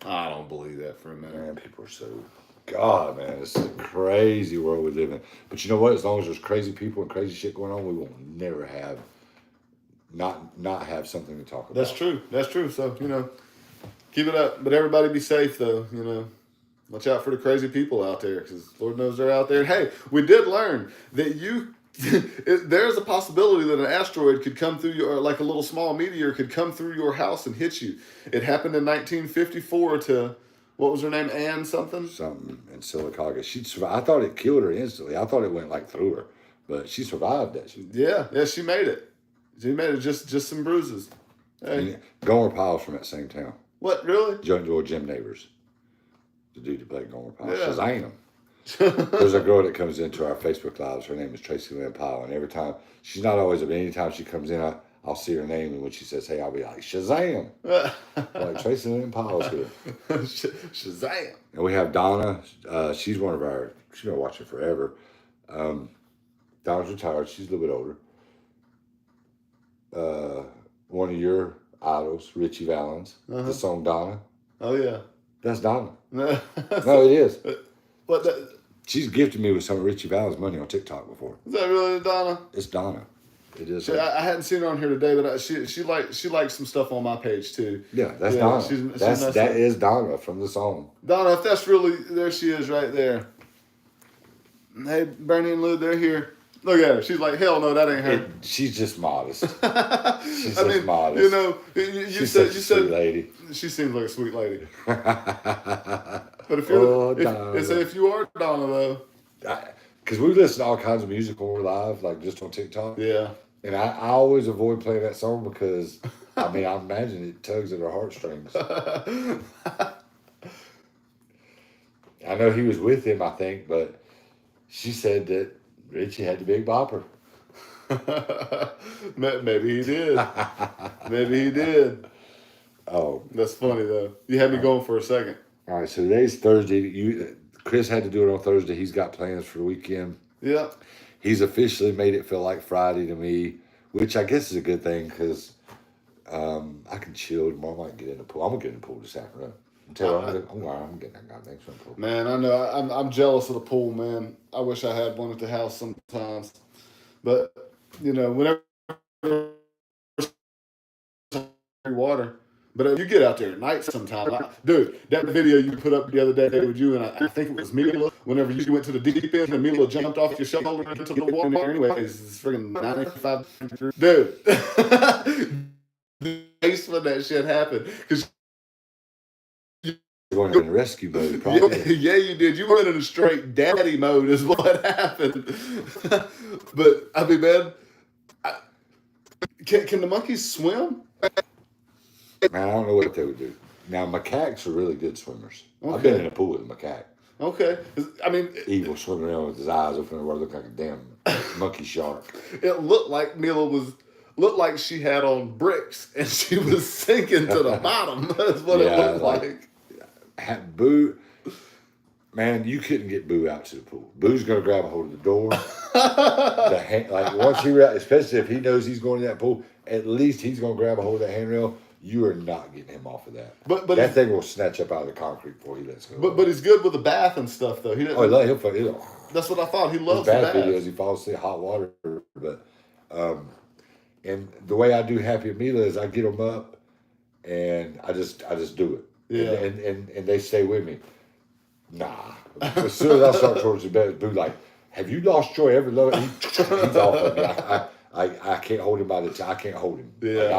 I don't believe that for a minute. man, people are so... God, man, it's a crazy world we live in. But you know what? As long as there's crazy people and crazy shit going on, we will never have... Not have something to talk about. That's true. That's true. So, keep it up. But everybody be safe, though, Watch out for the crazy people out there, because Lord knows they're out there. And hey, we did learn that there's a possibility that an asteroid could come through or like a little small meteor could come through your house and hit you. It happened in 1954 to, what was her name, Ann something? Something in Silicaga. She survived. I thought it killed her instantly. I thought it went like through her, but she survived that shit. Yeah, she made it. She made it, just some bruises. Hey. Gomer Pyle's from that same town. What, really? Jim Neighbors. The dude that played Gomer Pyle. Yeah. Shazam. There's a girl that comes into our Facebook Lives. Her name is Tracy Lynn Powell. And every time, she's not always, but anytime she comes in, I'll see her name. And when she says, hey, I'll be like, Shazam. Like, Tracy Lynn Powell's here. Shazam. And we have Donna. She's one of our, she's been watching forever. Donna's retired. She's a little bit older. One of your idols, Richie Valens. The song Donna. Oh, yeah. That's Donna. No, it is. What? She's gifted me with some of Richie Valens' money on TikTok before. Is that really Donna? It's Donna. It is. I hadn't seen her on here today, but she likes some stuff on my page too. Yeah, that's Donna. That is Donna from the song. Donna, if that's really, there she is right there. Hey, Bernie and Lou, they're here. Look at her. She's like, hell no, that ain't her. She's just modest. She's just modest. You said a sweet lady. She seems like a sweet lady. But if you're if you are Donna though, because we listen to all kinds of music when we're live, like just on TikTok. Yeah. And I always avoid playing that song because I imagine it tugs at our heartstrings. I know he was with him, I think, but she said that Richie had the big bopper. Maybe he did. Maybe he did. Oh. That's funny, though. You had me going for a second. All right, so today's Thursday. Chris had to do it on Thursday. He's got plans for the weekend. Yeah. He's officially made it feel like Friday to me, which I guess is a good thing because I can chill tomorrow. I might get in the pool. I'm going to get in the pool this afternoon. I'm getting that goddamn swimming pool. Man, I know. I'm jealous of the pool, man. I wish I had one at the house sometimes. But, whenever water. But if you get out there at night sometime, dude, that video you put up the other day with you and I think it was Mila, whenever you went to the deep end and Mila jumped off your shoulder into the water. Anyways, it's freaking 95 degrees. Dude, the face when that shit happened. Because going in rescue mode, probably. Yeah, you did. You went in a straight daddy mode is what happened. But, I mean, man, can the monkeys swim? Man, I don't know what they would do. Now, macaques are really good swimmers. Okay. I've been in a pool with a macaque. Okay. I mean... Evil swimming around with his eyes open where it looked like a damn monkey shark. It looked like Mila looked like she had on bricks and she was sinking to the bottom. That's what it looked like. Boo, man, you couldn't get Boo out to the pool. Boo's going to grab a hold of the door. Once especially if he knows he's going to that pool, at least he's going to grab a hold of that handrail. You are not getting him off of that. But that thing will snatch up out of the concrete before he lets go. But he's good with the bath and stuff, though. He'll that's what I thought. He loves the bath. videos. He falls asleep hot water. But and the way I do Happy Meal is I get them up and I just do it. Yeah. And they stay with me. Nah. As soon as I start towards the bed, Boo like, have you lost joy every love? He's off of me. I can't hold him by the I can't hold him. Yeah.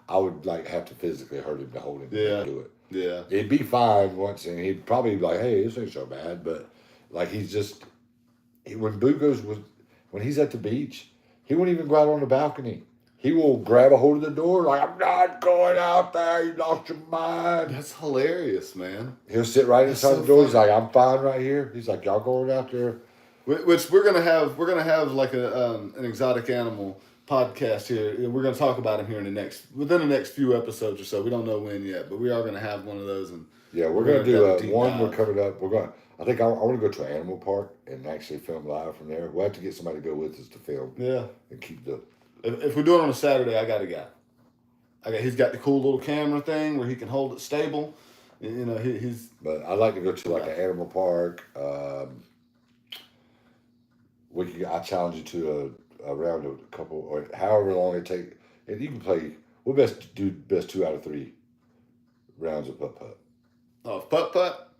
I would like have to physically hurt him to hold him to do it. Yeah. It'd be fine once, and he'd probably be like, hey, this ain't so bad. But like when Boo when he's at the beach, he won't even go out on the balcony. He will grab a hold of the door like, I'm not going out there. You lost your mind. That's hilarious, man. He'll sit right inside the door. Funny. He's like, I'm fine right here. He's like, y'all going out there. Which we're gonna have like an exotic animal podcast here. We're gonna talk about him here within the next few episodes or so. We don't know when yet, but we are gonna have one of those. And yeah, we're gonna do one. We're coming up. I think I want to go to an animal park and actually film live from there. We'll have to get somebody to go with us to film. Yeah, and keep the. If we do it on a Saturday, I got a guy. He's got the cool little camera thing where he can hold it stable. He's. But I'd like to go to like an animal park. I challenge you to a round of a couple or however long it takes. And you can play. We'll do 2 out of 3 rounds of putt-putt. Oh, putt-putt?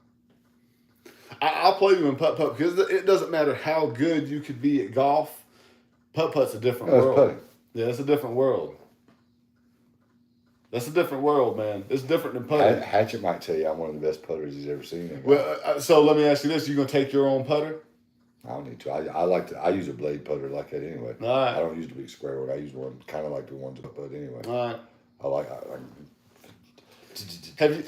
I'll play you in putt-putt because it doesn't matter how good you could be at golf. Putt-putt's a different world. Putting. Yeah, it's a different world. That's a different world, man. It's different than putting. Hatchet might tell you I'm one of the best putters he's ever seen. Well, so let me ask you this: you gonna take your own putter? I don't need to. I use a blade putter like that anyway. All right. I don't use the big square one. I use one kind of like the ones putt anyway. All right.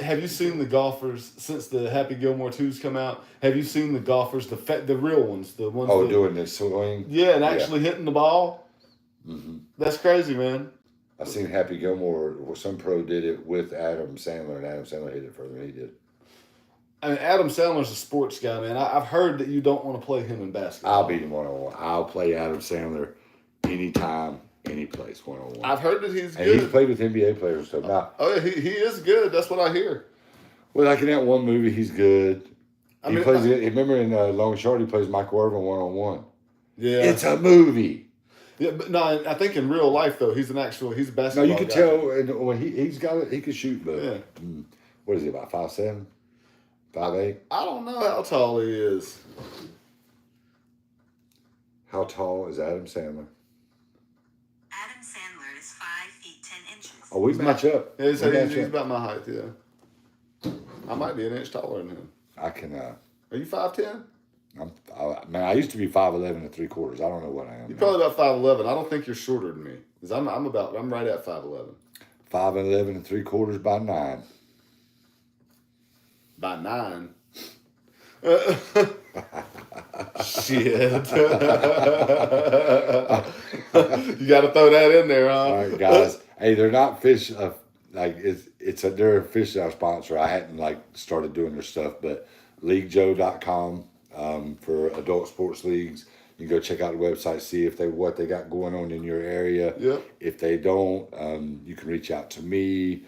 Have you seen the golfers since the Happy Gilmore 2's come out? Have you seen the golfers, the real ones, the ones? Oh, doing the swing. Yeah, and actually hitting the ball. Mm-hmm. That's crazy, man. I seen Happy Gilmore. Some pro did it with Adam Sandler, and Adam Sandler hit it further than he did. I mean, Adam Sandler's a sports guy, man. I've heard that you don't want to play him in basketball. I'll beat him one-on-one. I'll play Adam Sandler anytime, any place, one-on-one. I've heard that he's good. And he's played with NBA players, so now. Oh, yeah, he is good. That's what I hear. Well, like in that one movie, he's good. Remember in Long and Short, he plays Michael Irvin one-on-one. Yeah. It's a movie. Yeah, but no, I think in real life though, he's a basketball. No, you can tell when he's got it. He can shoot, but yeah. What is he, about 5'7", 5'8"? I don't know how tall he is. How tall is Adam Sandler? Adam Sandler is 5 feet 10 inches. Oh, we match up. Yeah, he's about my height. Yeah, I might be an inch taller than him. I can. Are you 5'10"? I used to be 5'11" and 3/4. I don't know what I am. You're probably about 5'11". I don't think you're shorter than me. Because I'm right at 5'11". 5'11" and 3/4 by 9. By 9? Shit. You got to throw that in there, huh? All right, guys. Hey, they're not fish. They're a fish sponsor. I hadn't started doing their stuff, but LeagueJoe.com for adult sports leagues. You can go check out the website, see if what they got going on in your area. Yep. If they don't, you can reach out to me.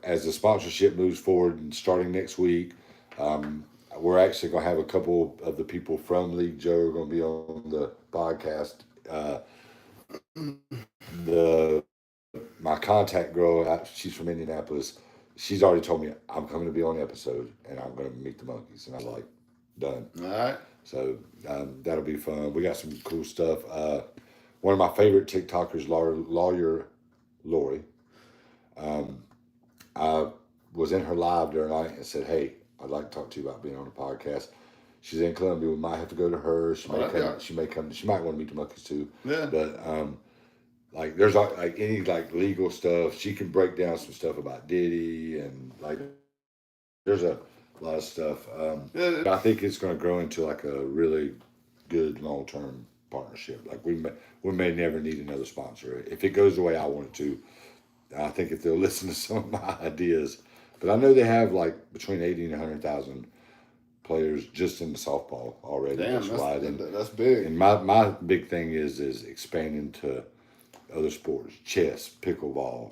As the sponsorship moves forward and starting next week, we're actually going to have a couple of the people from League Joe are going to be on the podcast. My contact girl, she's from Indianapolis. She's already told me I'm coming to be on the episode and I'm going to meet the monkeys. And I was like, done. All right. So that'll be fun. We got some cool stuff. One of my favorite TikTokers, Lawyer Lori. I was in her live during the night and said, "Hey, I'd like to talk to you about being on the podcast." She's in Columbia. We might have to go to her. She may come. She may come. She might want to meet the monkeys too. Yeah. But like there's like any like legal stuff. She can break down some stuff about Diddy and like there's a lot of stuff. I think it's going to grow into like a really good long-term partnership. Like we may never need another sponsor if it goes the way I want it to. I think if they'll listen to some of my ideas, but I know they have like between 80 and 100,000 players just in the softball already. Damn, that's big. And my big thing is expanding to other sports, chess, pickleball.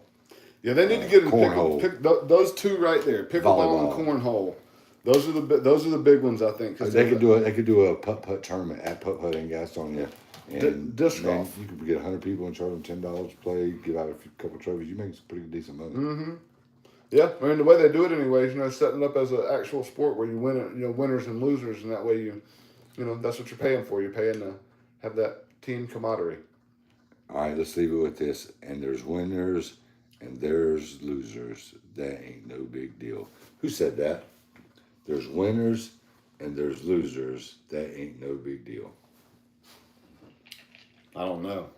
Yeah, they need to get in cornhole. Those two right there, pickleball and cornhole. Those are the big ones, I think. They could do a putt tournament at Putt Putt in Gastonia. And disc golf. You could get 100 people and charge them $10 to play, give out a couple trophies. You make some pretty decent money. Mm-hmm. Yeah, I mean the way they do it, anyways. Setting it up as an actual sport where you win it, winners and losers, and that way you that's what you're paying for. You're paying to have that team camaraderie. All right, let's leave it with this. And there's winners and there's losers. That ain't no big deal. Who said that? There's winners and there's losers. That ain't no big deal. I don't know.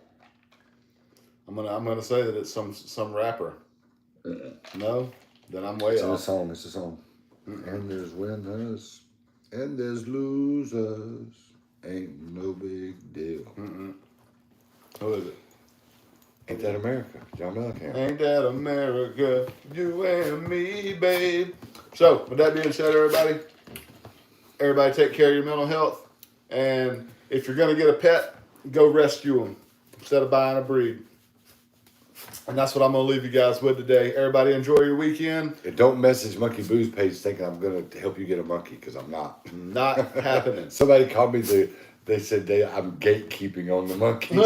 I'm gonna say that it's some rapper. No, then I'm way off. It's a song. And there's winners and there's losers. Ain't no big deal. Who is it? Ain't that America? John Mellencamp. Ain't that America? You and me, babe. So, with that being said, everybody take care of your mental health. And if you're gonna get a pet, go rescue them instead of buying a breed. And that's what I'm going to leave you guys with today. Everybody enjoy your weekend. And don't message Monkey Boo's page thinking I'm going to help you get a monkey because I'm not. Not happening. Somebody called me. They said I'm gatekeeping on the monkeys.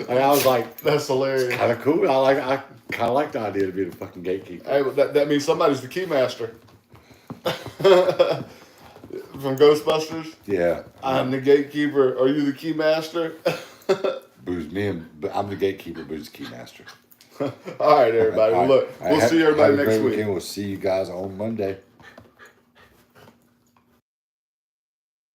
And I was like, that's hilarious. Kind of cool. I kind of like the idea to be the fucking gatekeeper. Hey, well, that means somebody's the key master. From Ghostbusters? Yeah. I'm the gatekeeper. Are you the key master? Boo's I'm the gatekeeper. Boo's the key master. All right, everybody. Well, look, we'll see everybody next week. We'll see you guys on Monday.